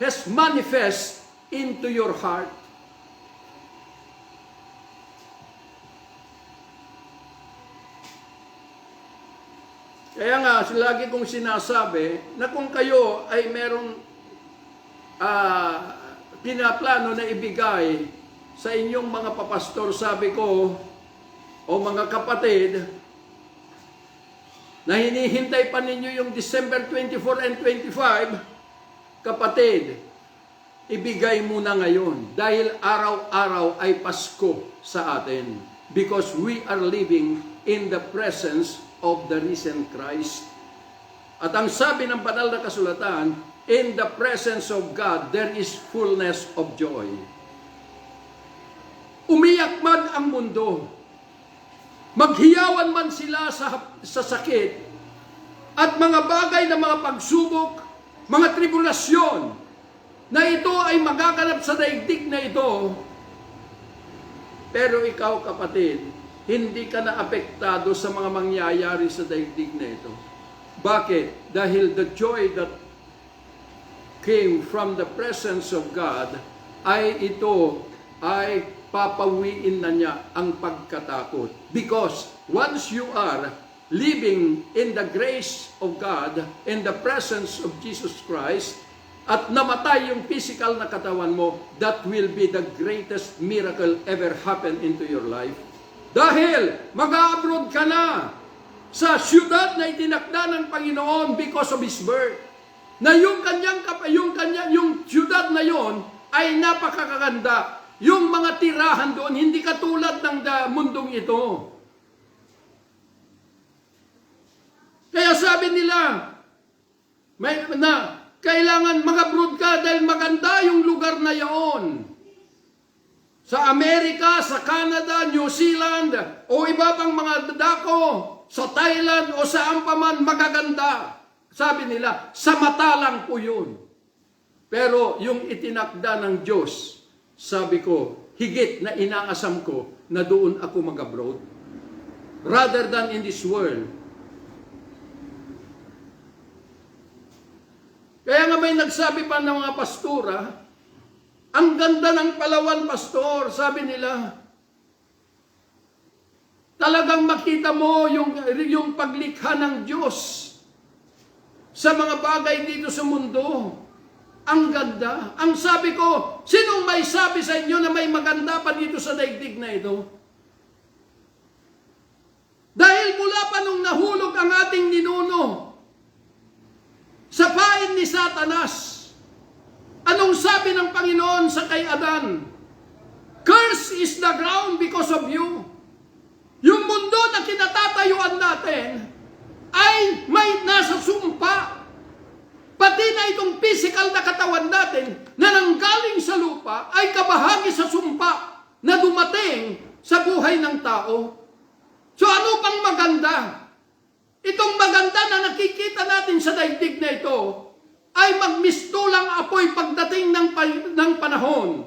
has manifest into your heart. Kaya nga, lagi kong sinasabi na kung kayo ay merong pinaplano na ibigay sa inyong mga papastor, sabi ko, o mga kapatid, na hinihintay pa ninyo yung December 24 and 25, kapatid, ibigay muna ngayon dahil araw-araw ay Pasko sa atin because we are living in the presence of the risen Christ. At ang sabi ng banal na kasulatan, in the presence of God, there is fullness of joy. Umiyak man ang mundo, maghiyawan man sila sa sakit, at mga bagay na mga pagsubok, mga tribulasyon, na ito ay magaganap sa daigdig na ito, pero ikaw kapatid, hindi ka na apektado sa mga mangyayari sa daigdig na ito. Bakit? Dahil the joy that came from the presence of God, ay ito ay papawiin na niya ang pagkatakot. Because once you are living in the grace of God, in the presence of Jesus Christ, at namatay yung physical na katawan mo, that will be the greatest miracle ever happen into your life. Dahil mag-abroad ka na sa syudad na itinakda ng Panginoon because of His birth. Na yung syudad na yon ay napakakaganda. Yung mga tirahan doon, hindi katulad ng mundong ito. Kaya sabi nila, kailangan mag-abroad ka dahil maganda yung lugar na yon. Sa Amerika, sa Canada, New Zealand, o iba pang mga dako, sa Thailand o saan pa man magaganda. Sabi nila, sa mata lang po yun. Pero yung itinakda ng Diyos, sabi ko, higit na inaasam ko na doon ako mag-abroad. Rather than in this world. Kaya nga may nagsabi pa ng mga pastora, ang ganda ng Palawan, pastor, sabi nila, talagang makita mo yung paglikha ng Diyos sa mga bagay dito sa mundo. Ang ganda. Ang sabi ko, sinong may sabi sa inyo na may maganda pa dito sa daigdig na ito? Dahil mula pa nung nahulog ang ating ninuno sa pain ni Satanas, anong sabi ng Panginoon sa kay Adan? Curse is the ground because of you. Yung mundo na kinatatayuan natin ay may nasa sumpa. Pati na itong physical na katawan natin na nanggaling sa lupa ay kabahagi sa sumpa na dumating sa buhay ng tao. So ano pang maganda? Itong maganda na nakikita natin sa daigdig na ito ay magmistulang apoy pagdating ng panahon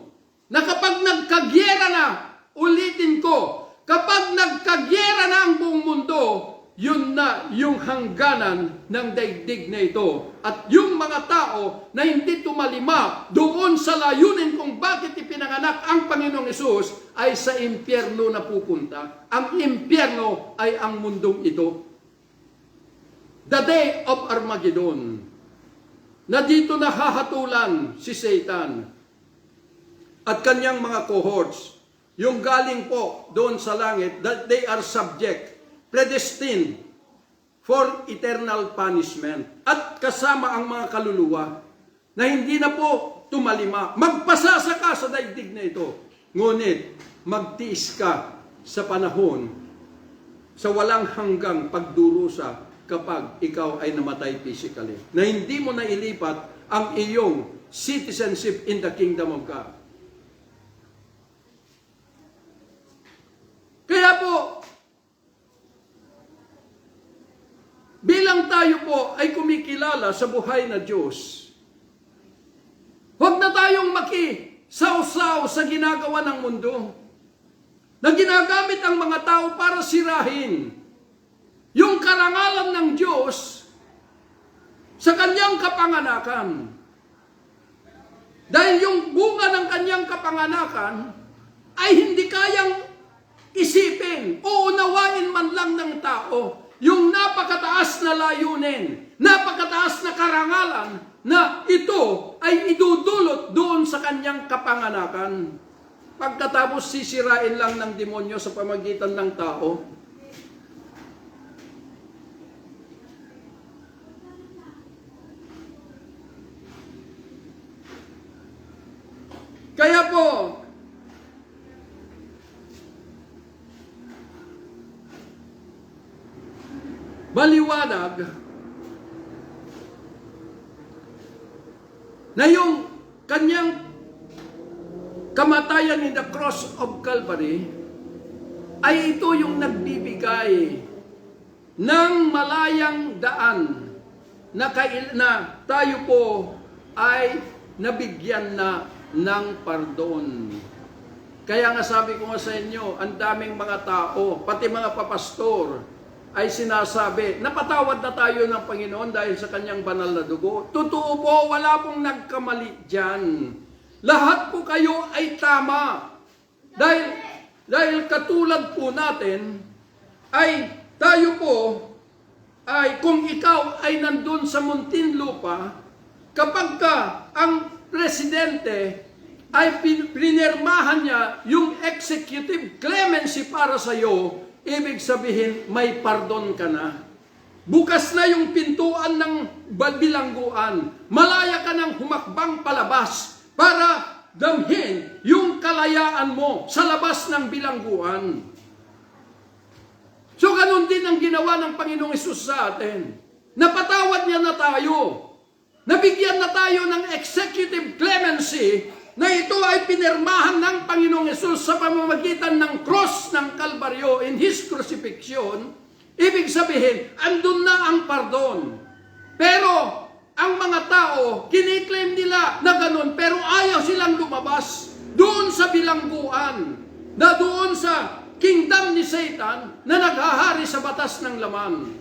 na kapag nagkagyera na, ulitin ko, kapag nagkagyera na ang buong mundo, yun na yung hangganan ng daigdig na ito. At yung mga tao na hindi tumalima doon sa layunin kung bakit ipinanganak ang Panginoong Hesus ay sa impyerno na pupunta. Ang impyerno ay ang mundong ito. The day of Armageddon, na dito nahahatulan si Satan at kanyang mga cohorts, yung galing po doon sa langit, that they are subject, predestined for eternal punishment. At kasama ang mga kaluluwa na hindi na po tumalima. Magpasasaka sa daigdig na ito. Ngunit magtiis ka sa panahon sa walang hanggang pagdurusa kapag ikaw ay namatay physically. Na hindi mo na ilipat ang iyong citizenship in the kingdom of God. Kaya po, bilang tayo po ay kumikilala sa buhay na Diyos, huwag na tayong makisawsaw sa ginagawa ng mundo na ginagamit ang mga tao para sirahin yung karangalan ng Diyos sa kanyang kapanganakan. Dahil yung bunga ng kanyang kapanganakan ay hindi kayang isipin o unawain man lang ng tao yung napakataas na layunin, napakataas na karangalan na ito ay idudulot doon sa kanyang kapanganakan. Pagkatapos sisirain lang ng demonyo sa pamagitan ng tao. Kaya po, maliwanag na yung kanyang kamatayan in the cross of Calvary ay ito yung nagbibigay ng malayang daan na tayo po ay nabigyan na ng pardon. Kaya nga sabi ko nga sa inyo, ang daming mga tao, pati mga papastor, ay sinasabi, napatawad na tayo ng Panginoon dahil sa kanyang banal na dugo. Totoo po, wala pong nagkamali dyan. Lahat po kayo ay tama. Dahil katulad po natin, ay tayo po, ay kung ikaw ay nandun sa Muntinlupa, kapag ka ang presidente ay pinirmahan niya yung executive clemency para sa iyo, ibig sabihin may pardon ka na. Bukas na yung pintuan ng bilangguan. Malaya ka ng humakbang palabas para damhin yung kalayaan mo sa labas ng bilangguan. So ganun din ang ginawa ng Panginoong Hesus sa atin. Napatawad niya na tayo. Nabigyan na tayo ng executive clemency na ito ay pinirmahan ng Panginoong Hesus sa pamamagitan ng cross ng Kalbaryo in His crucifixion. Ibig sabihin, andun na ang pardon. Pero ang mga tao, kiniklaim nila na ganun, pero ayaw silang lumabas doon sa bilangguan, na doon sa kingdom ni Satan na naghahari sa batas ng laman.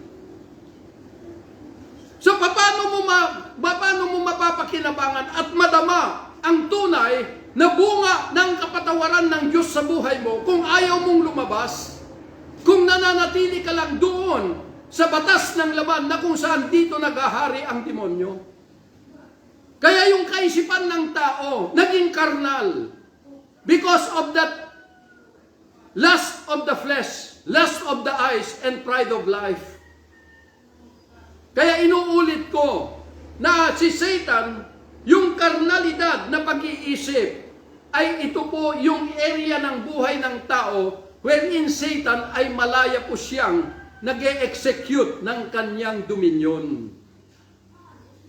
So paano mo mapapakinabangan at madama ang tunay na bunga ng kapatawaran ng Diyos sa buhay mo kung ayaw mong lumabas? Kung nananatili ka lang doon sa batas ng laman na kung saan dito naghahari ang demonyo. Kaya yung kaisipan ng tao naging karnal because of that lust of the flesh, lust of the eyes, and pride of life. Kaya inuulit ko na si Satan, yung karnalidad na pag-iisip, ay ito po yung area ng buhay ng tao wherein Satan ay malaya po siyang nag-e-execute ng kanyang dominion.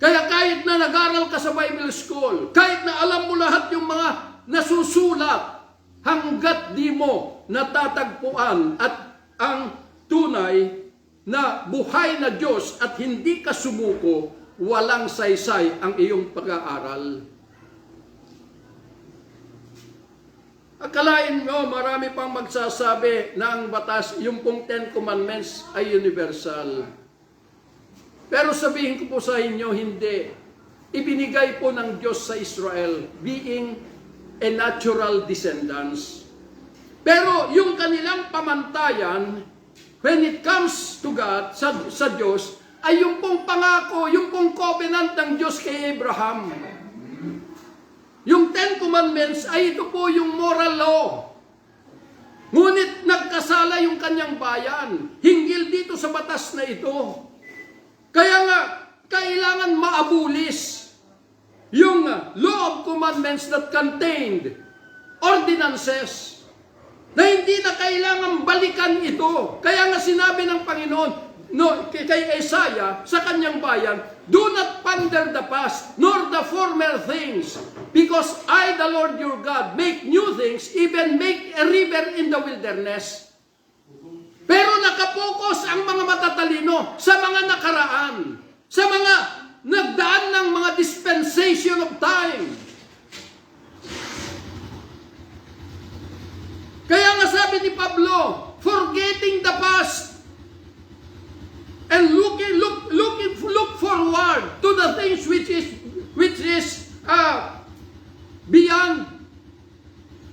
Kaya kahit na nag-aral ka sa Bible School, kahit na alam mo lahat yung mga nasusulat, hanggat di mo natatagpuan at ang tunay na buhay na Diyos at hindi ka sumuko, walang saysay ang iyong pag-aaral. Akalain mo, marami pang magsasabi na ang batas, yung pong 10 Commandments ay universal. Pero sabihin ko po sa inyo, hindi. Ibinigay po ng Diyos sa Israel, being a natural descendants. Pero yung kanilang pamantayan, when it comes to God, sa Diyos, ay yung pong pangako, yung pong covenant ng Diyos kay Abraham. Yung 10 Commandments ay ito po yung moral law. Ngunit nagkasala yung kanyang bayan, hinggil dito sa batas na ito. Kaya nga, kailangan maabulis yung law of commandments that contained ordinances na hindi na kailangan balikan ito. Kaya nga sinabi ng Panginoon kay Isaiah sa kanyang bayan, do not ponder the past, nor the former things, because I, the Lord your God, make new things, even make a river in the wilderness. Pero nakapokus ang mga matatalino sa mga nakaraan, sa mga nagdaan ng mga dispensation of time. Kaya nga sabi ni Pablo, forgetting the past and look forward to the things which is beyond,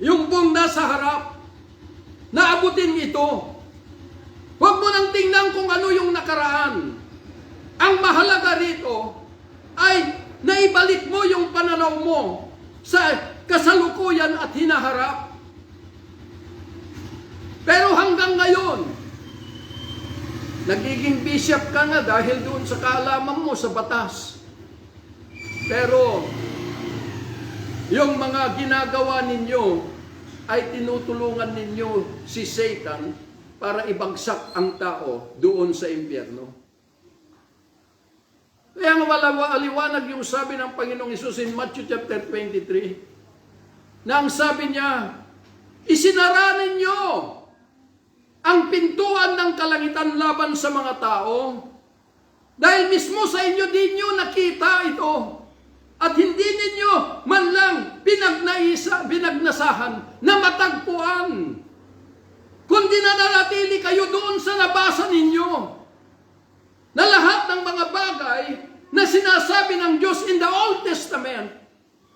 yung pong nasa harap, naabutin ito. Huwag mo nang tingnan kung ano yung nakaraan. Ang mahalaga rito ay naibalik mo yung pananaw mo sa kasalukuyan at hinaharap. Pero hanggang ngayon, nagiging bishop ka nga dahil doon sa kaalaman mo sa batas. Pero yung mga ginagawa ninyo ay tinutulungan ninyo si Satan para ibagsak ang tao doon sa impyerno. Kaya maliwanag yung sabi ng Panginoong Hesus in Matthew chapter 23, na ang sabi niya, isinara ninyo ang pintuan ng kalangitan laban sa mga tao, dahil mismo sa inyo din nyo nakita ito, at hindi ninyo man lang pinagnasahan na matagpuan. kundi nananatili kayo doon sa nabasa ninyo, na lahat ng mga bagay na sinasabi ng Diyos in the Old Testament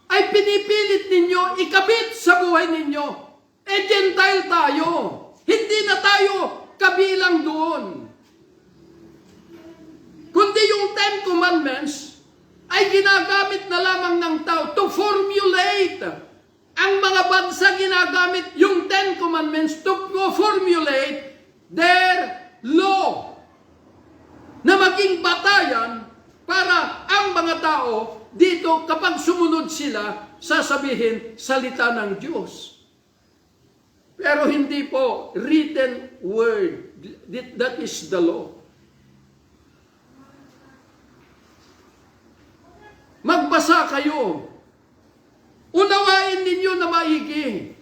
ay pinipilit ninyo ikabit sa buhay ninyo. Gentile tayo. Hindi na tayo kabilang doon. Kundi yung Ten Commandments ay ginagamit na lamang ng tao to formulate. Ang mga bansa ginagamit yung Ten Commandments to formulate their law na maging batayan para ang mga tao dito kapag sumunod sila, sasabihin salita ng Diyos. Pero hindi po written word. That is the law. Magbasa kayo. Unawain ninyo na maigi.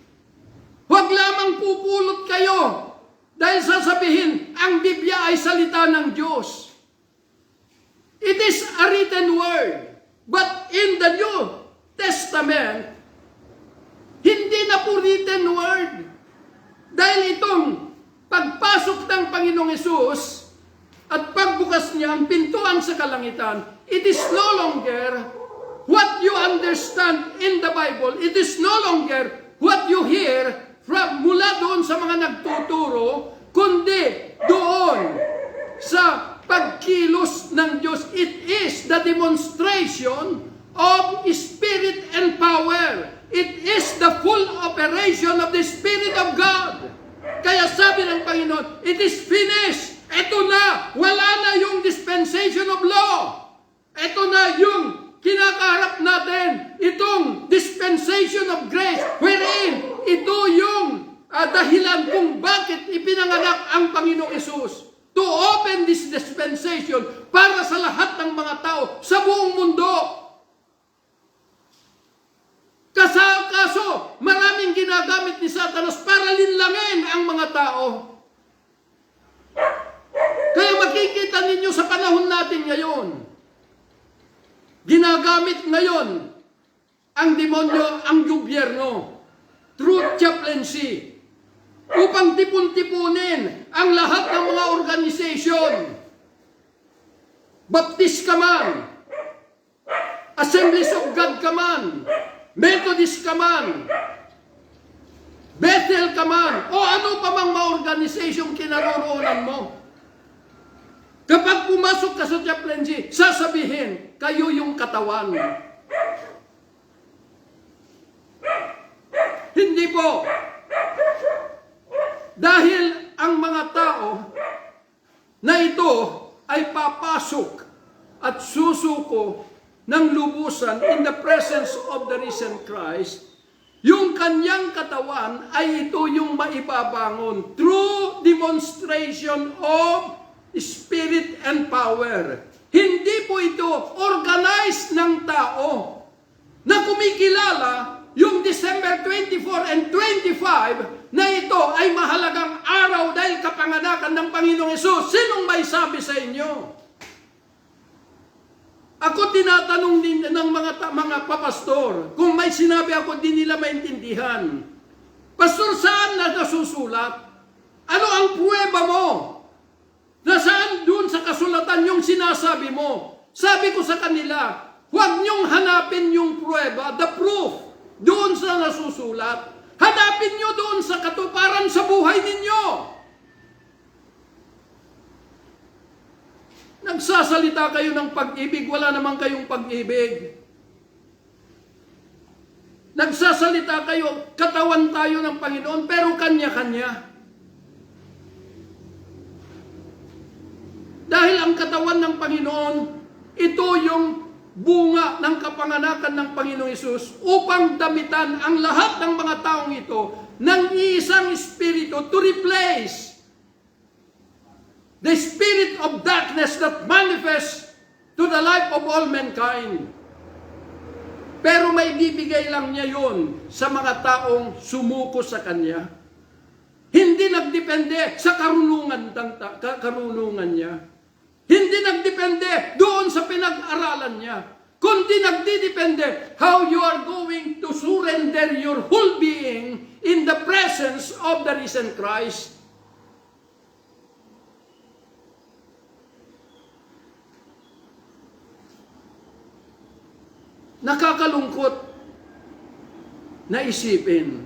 Huwag lamang pupulot kayo dahil sasabihin ang Biblia ay salita ng Diyos. It is a written word. But in the New Testament, hindi na po written word. Dahil itong pagpasok ng Panginoong Hesus at pagbukas niya ang pintuan sa kalangitan, it is no longer what you understand in the Bible. It is no longer what you hear from mula doon sa mga nagtuturo, kundi doon sa pagkilos ng Diyos. It is the demonstration of Spirit and power. It is the full operation of the Spirit of God. Kaya sabi ng Panginoon, it is finished. Ito na, wala na yung dispensation of law. Ito na yung kinakaharap natin, itong dispensation of grace, wherein ito yung dahilan kung bakit ipinanganak ang Panginoong Hesus. To open this dispensation para sa lahat ng mga tao sa buong mundo. Kaso, maraming ginagamit ni Satanas para linlangin ang mga tao. Kaya makikita ninyo sa panahon natin ngayon, ginagamit ngayon ang demonyo, ang gobyerno, through chaplaincy, upang tipon-tipunin ang lahat ng mga organisasyon. Baptist ka man, Assemblies of God ka man, Methodist ka man, Bethel ka man, o ano pa mang mga organisasyon kinaroroonan mo. Kapag pumasok ka sa chaplaincy, sasabihin, kayo yung katawan. Hindi po. Dahil ang mga tao na ito ay papasok at susuko ng lubusan in the presence of the risen Christ, yung kanyang katawan ay ito yung maibabangon through demonstration of Spirit and power. Hindi po ito organized ng tao na kumikilala yung December 24 and 25 na ito ay mahalagang araw dahil kapanganakan ng Panginoong Hesus. Sinong may sabi sa inyo? Ako tinatanong din ng mga papastor, kung may sinabi ako, di nila maintindihan. Pastor, saan na nasusulat? Ano ang pruweba mo? Nasaan doon sa kasulatan yung sinasabi mo? Sabi ko sa kanila, huwag niyong hanapin yung pruweba, the proof, doon sa nasusulat. Hanapin niyo doon sa katuparan sa buhay ninyo. Nagsasalita kayo ng pag-ibig, wala naman kayong pag-ibig. Nagsasalita kayo, katawan tayo ng Panginoon, pero kanya-kanya. Dahil ang katawan ng Panginoon, ito yung bunga ng kapanganakan ng Panginoong Hesus upang damitan ang lahat ng mga taong ito ng isang espiritu to replace the spirit of darkness that manifests to the life of all mankind. Pero may bibigay lang niya yon sa mga taong sumuko sa Kanya. Hindi nagdepende sa karunungan niya. Hindi nagdepende doon sa pinag-aralan niya. Kundi nagdidepende how you are going to surrender your whole being in the presence of the risen Christ. nakakalungkot na isipin.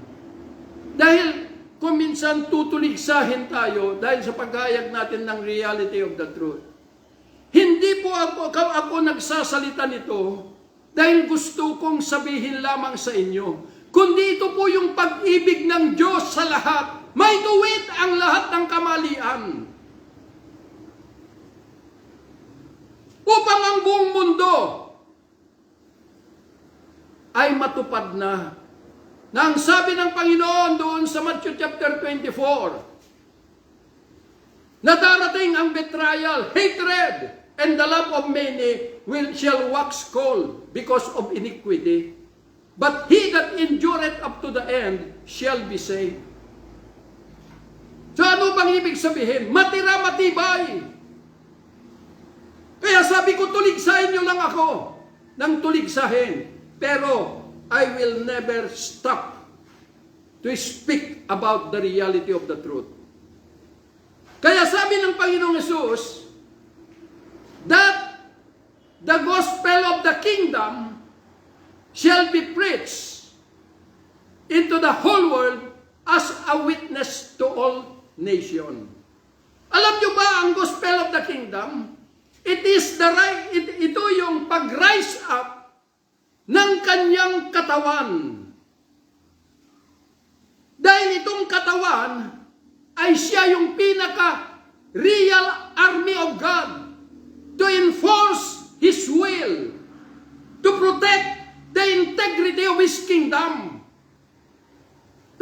Dahil kung minsan tutuligsahin tayo dahil sa paghayag natin ng reality of the truth. Hindi po ako nagsasalita nito dahil gusto kong sabihin lamang sa inyo, kundi ito po yung pag-ibig ng Diyos sa lahat. May tuwid ang lahat ng kamalian. Upang ang buong mundo ay matupad na. Na ang sabi ng Panginoon doon sa Matthew chapter 24, na darating ang betrayal, hatred, and the love of many shall wax cold because of iniquity. But he that endureth up to the end shall be saved. So ano bang ibig sabihin? Matira matibay. Kaya sabi ko, tuligsahin nyo lang ako ng tuligsahin. Pero I will never stop to speak about the reality of the truth. Kaya sabi ng Panginoong Hesus, that the gospel of the kingdom shall be preached into the whole world as a witness to all nations. Alam nyo ba ang gospel of the kingdom? Ito yung pag-rise up ng kanyang katawan. Dahil itong katawan ay siya yung pinaka-real army of God to enforce His will, to protect the integrity of His kingdom.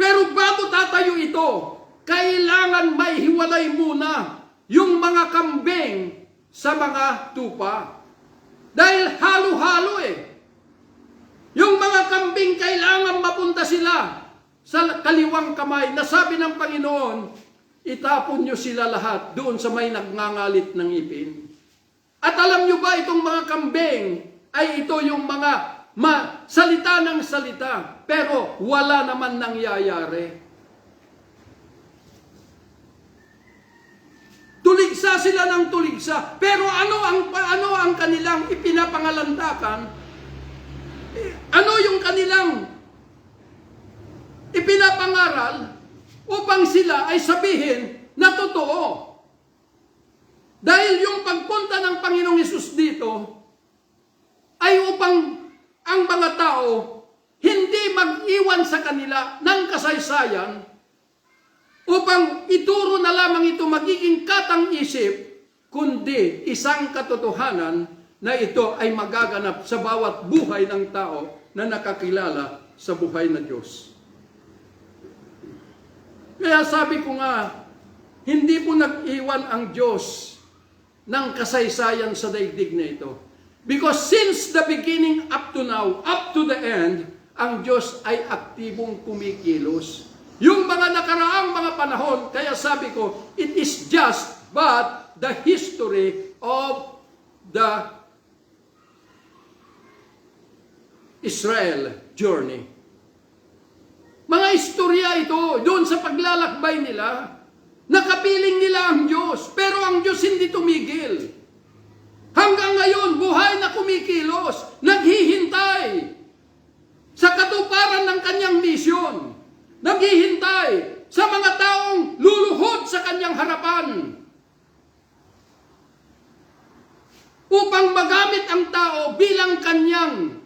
Pero bago tatayo ito, kailangan may hiwalay muna yung mga kambing sa mga tupa. Dahil halo-halo Yung mga kambing kailangan mapunta sila sa kaliwang kamay na sabi ng Panginoon, itapon nyo sila lahat doon sa may nagngangalit ng ipin. At alam nyo ba itong mga kambing ay ito yung mga salita ng salita, pero wala naman nangyayari. Tuligsa sila ng tuligsa, pero ano ang kanilang ipinapangalandakan? Ano yung kanilang ipinapangaral upang sila ay sabihin na totoo? Dahil yung pagpunta ng Panginoong Hesus dito ay upang ang mga tao hindi mag-iwan sa kanila ng kasaysayan upang ituro na lamang ito magiging katang-isip, kundi isang katotohanan na ito ay magaganap sa bawat buhay ng tao na nakakilala sa buhay na Diyos. Kaya sabi ko nga, hindi po nag-iwan ang Diyos ng kasaysayan sa daigdig na ito. Because since the beginning up to now, up to the end, ang Diyos ay aktibong kumikilos. Yung mga nakaraang mga panahon, kaya sabi ko, it is just but the history of the Israel journey. Mga istorya ito, doon sa paglalakbay nila, nakapiling nila ang Diyos, pero ang Diyos hindi tumigil. Hanggang ngayon, buhay na kumikilos, naghihintay sa katuparan ng kanyang misyon, naghihintay sa mga taong luluhod sa kanyang harapan, upang magamit ang tao bilang kanyang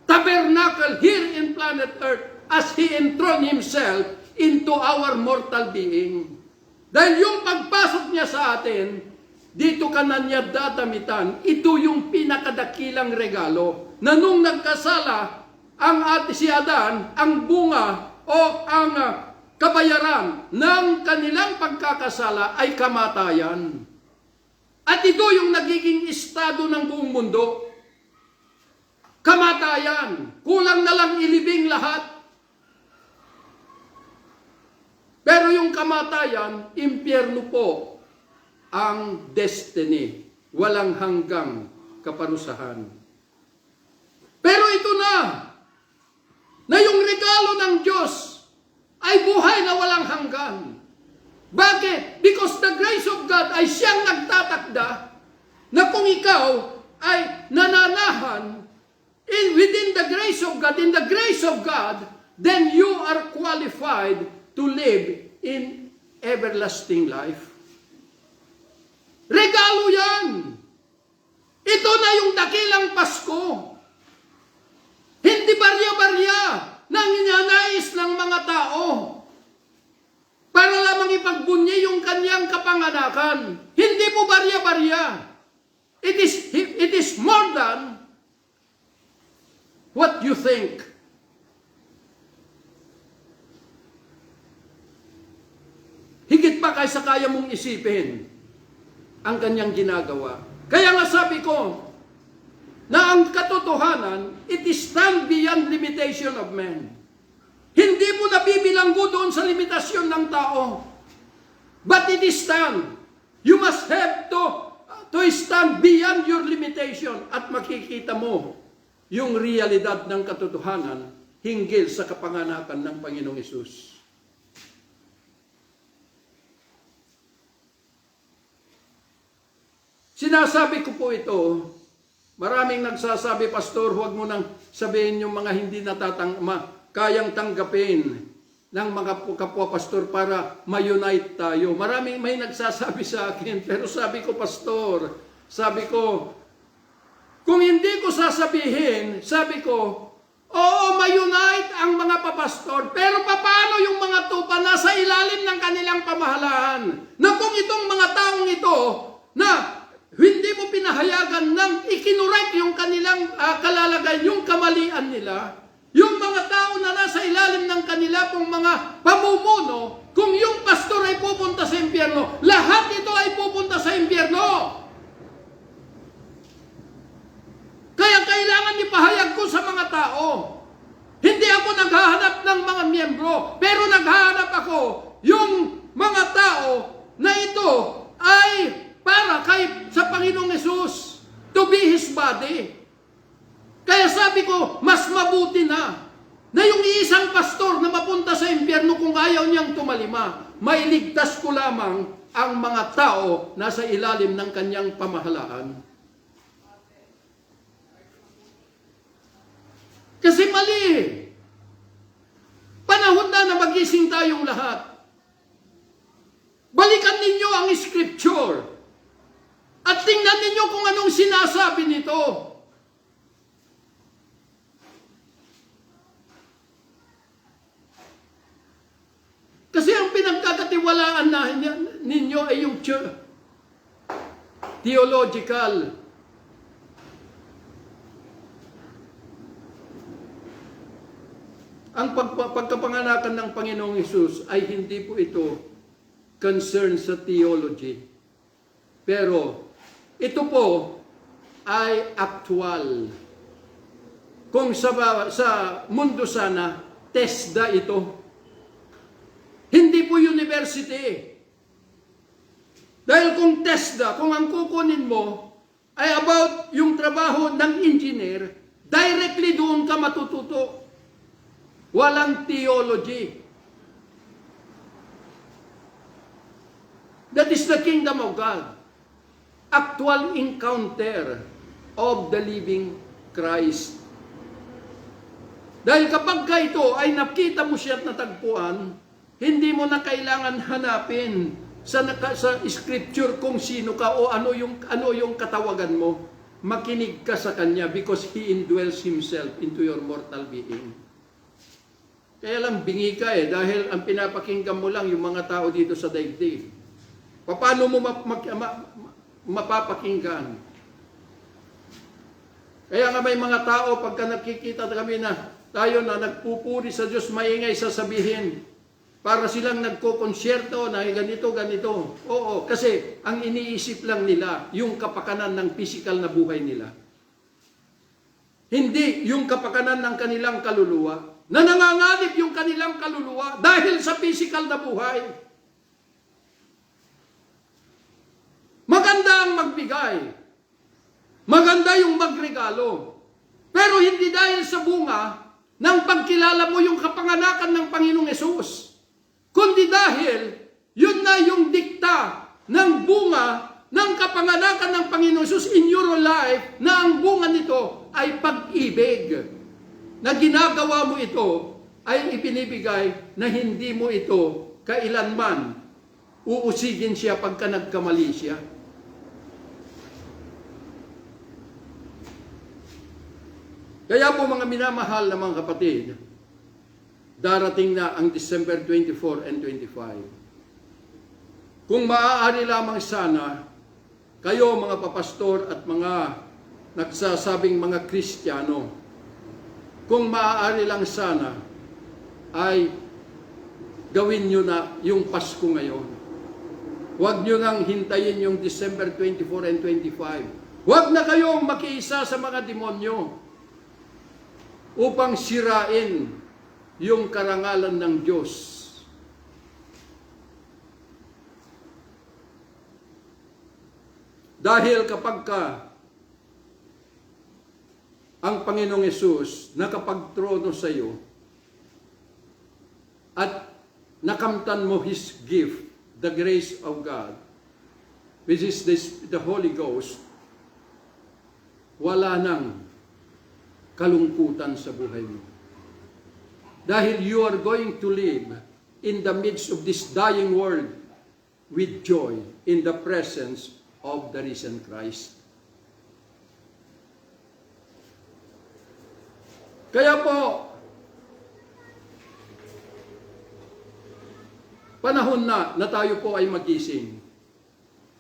tabernacle here in planet Earth as He enthroned Himself into our mortal being. Dahil yung pagpasok niya sa atin, dito ka na niya dadamitan. Ito yung pinakadakilang regalo na nung nagkasala si Adan, ang bunga o ang kabayaran ng kanilang pagkakasala ay kamatayan. At ito yung nagiging estado ng buong mundo. Kamatayan. Kulang na lang ilibing lahat. Pero yung kamatayan, impyerno po ang destiny. Walang hanggang kaparusahan. Pero ito na yung regalo ng Diyos ay buhay na walang hanggan. Bakit? Because the grace of God ay siyang nagtatakda na kung ikaw ay nananahan within the grace of God, in the grace of God, then you are qualified to live in everlasting life. Regalo yan. Ito na yung dakilang Pasko. Hindi barya-barya na ninanais ng mga tao para lamang ipagbunyi yung kanyang kapanganakan. Hindi po barya-barya. It is more than what you think. Higit pa kaysa kaya mong isipin ang kanyang ginagawa. Kaya nga sabi ko, na ang katotohanan, it is stand beyond limitation of man. Hindi mo nabibilanggo doon sa limitasyon ng tao. But it is stand. You must have to stand beyond your limitation at makikita mo yung realidad ng katotohanan hinggil sa kapanganakan ng Panginoong Hesus. Sinasabi ko po ito, maraming nagsasabi, Pastor, huwag mo nang sabihin yung mga hindi kayang tanggapin ng mga kapwa pastor para ma-unite tayo. Maraming may nagsasabi sa akin, pero sabi ko, Pastor, sabi ko, kung hindi ko sasabihin, sabi ko, oo, ma-unite ang mga papastor, pero paano yung mga tupa nasa ilalim ng kanilang pamahalaan? Na kung itong mga taong ito, na hindi mo pinahayagan ng ikinurek yung kanilang kalalagay, yung kamalian nila, yung mga tao na nasa ilalim ng kanila pong mga pamumuno, kung yung pastor ay pupunta sa impyerno, lahat ito ay pupunta sa impyerno. Kaya kailangan ipahayag ko sa mga tao. Hindi ako naghahanap ng mga miyembro, pero naghahanap ako yung mga tao na ito ay para sa Panginoong Hesus, to be His body. Kaya sabi ko, mas mabuti na yung isang pastor na mapunta sa impyerno kung ayaw niyang tumalima, mailigtas ko lamang ang mga tao nasa ilalim ng kanyang pamahalaan. Kasi mali. Panahon na magising tayong lahat. Balikan ninyo ang scripture. At tingnan ninyo kung anong sinasabi nito. Kasi ang pinagkakatiwalaan ninyo ay yung theological. Ang pagkapanganakan ng Panginoong Hesus ay hindi po ito concern sa theology. Pero ito po ay actual. Kung sa mundo sana, TESDA ito. Hindi po university. Dahil kung TESDA, kung ang kukunin mo ay about yung trabaho ng engineer, directly doon ka matututo. Walang theology. That is the kingdom of God. Actual encounter of the living Christ. Dahil kapag ito ay nakita mo siya at natagpuan, hindi mo na kailangan hanapin sa scripture kung sino ka o ano yung katawagan mo. Makinig ka sa Kanya because He indwells Himself into your mortal being. Kaya lang bingi ka dahil ang pinapakinggan mo lang yung mga tao dito sa daigdig. Paano mo mapapakinggan? Kaya nga may mga tao pagka nakikita kami na tayo na nagpupuri sa Diyos, maingay sasabihin para silang nagkokonsyerto na ganito, ganito. Oo, kasi ang iniisip lang nila yung kapakanan ng physical na buhay nila. Hindi yung kapakanan ng kanilang kaluluwa. Na nanganganib yung kanilang kaluluwa dahil sa physical na buhay. Maganda ang magbigay. Maganda yung magregalo. Pero hindi dahil sa bunga ng pagkilala mo yung kapanganakan ng Panginoong Hesus. Kundi dahil yun na yung dikta ng bunga ng kapanganakan ng Panginoong Hesus in your life na ang bunga nito ay pag-ibig. Na ginagawa mo ito ay ipinibigay na hindi mo ito kailanman uusigin siya pagka nagkamali siya. Kaya po mga minamahal na mga kapatid, darating na ang December 24 and 25. Kung maaari lamang sana, kayo mga papastor at mga nagsasabing mga Kristiyano, kung maaari lang sana, ay gawin nyo na yung Pasko ngayon. Huwag nyo nang hintayin yung December 24 and 25. Huwag na kayong makiisa sa mga demonyo upang sirain yung karangalan ng Diyos. Dahil kapag ang Panginoong Yesus nakapagtrono sa iyo at nakamtan mo His gift, the grace of God, which is the Holy Ghost, wala nang kalungkutan sa buhay mo. Dahil you are going to live in the midst of this dying world with joy in the presence of the risen Christ. Kaya po, panahon na tayo po ay magising.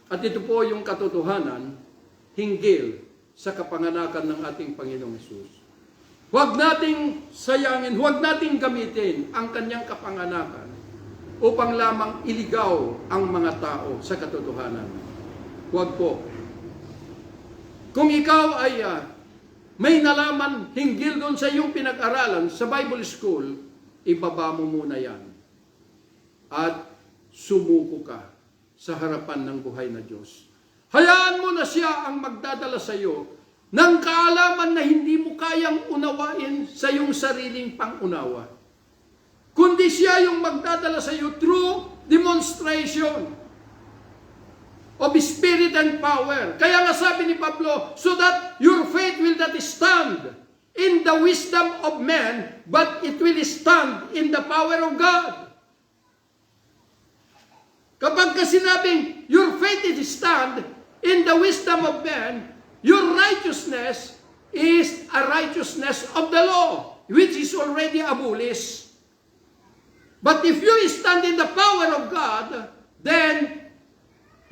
At ito po yung katotohanan hinggil sa kapanganakan ng ating Panginoong Hesus. Huwag nating sayangin, huwag nating gamitin ang kanyang kapanganakan upang lamang iligaw ang mga tao sa katotohanan. Huwag po. Kung ikaw ay may nalaman hinggil doon sa iyong pinag-aralan sa Bible School, ibaba mo muna yan. At sumuko ka sa harapan ng buhay na Diyos. Hayaan mo na siya ang magdadala sa iyo ng kaalaman na hindi mo kayang unawain sa iyong sariling pangunawa. Kundi siya yung magdadala sa iyo through demonstration of Spirit and power. Kaya nga sabi ni Pablo, so that your faith will not stand in the wisdom of man, but it will stand in the power of God. Kapag sinabing, your faith is stand in the wisdom of man, your righteousness is a righteousness of the law, which is already abolished. But if you stand in the power of God, then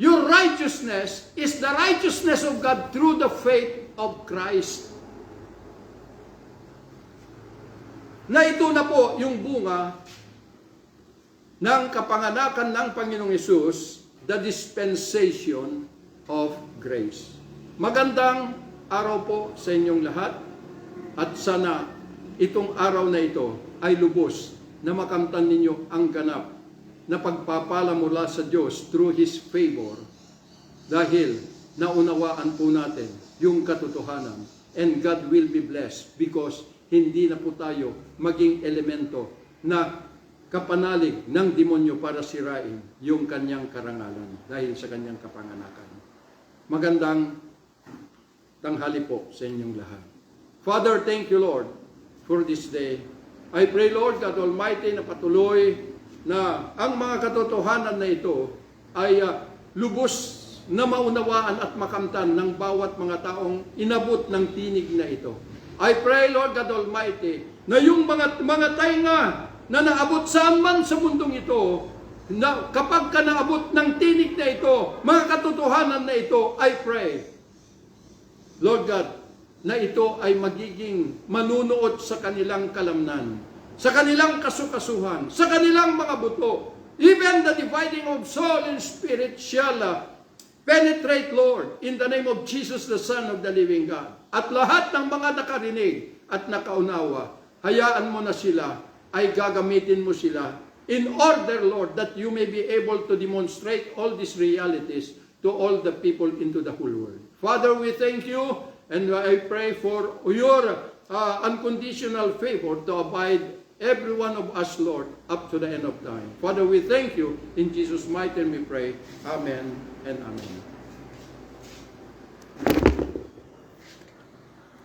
your righteousness is the righteousness of God through the faith of Christ. Na ito na po yung bunga ng kapanganakan ng Panginoong Hesus, the dispensation of grace. Magandang araw po sa inyong lahat at sana itong araw na ito ay lubos na makamtan ninyo ang ganap na pagpapala mula sa Diyos through His favor dahil naunawaan po natin yung katotohanan and God will be blessed because hindi na po tayo maging elemento na kapanalig ng demonyo para sirain yung kanyang karangalan dahil sa kanyang kapanganakan. Magandang tanghali po sa inyong lahat. Father, thank you, Lord, for this day. I pray, Lord God Almighty, na patuloy na ang mga katotohanan na ito ay lubos na maunawaan at makamtan ng bawat mga taong inabot ng tinig na ito. I pray, Lord God Almighty, na yung mga tainga na naabot saan man sa mundong ito, na kapag ka naabot ng tinig na ito, mga katotohanan na ito, I pray, Lord God, na ito ay magiging manunuot sa kanilang kalamnan, sa kanilang kasukasuhan, sa kanilang mga buto. Even the dividing of soul and spirit shall penetrate, Lord, in the name of Jesus, the Son of the living God. At lahat ng mga nakarinig at nakaunawa, hayaan mo na sila, ay gagamitin mo sila in order, Lord, that you may be able to demonstrate all these realities to all the people into the whole world. Father, we thank you, and I pray for your unconditional favor to abide every one of us, Lord, up to the end of time. Father, we thank you. In Jesus' mighty name we pray. Amen and amen.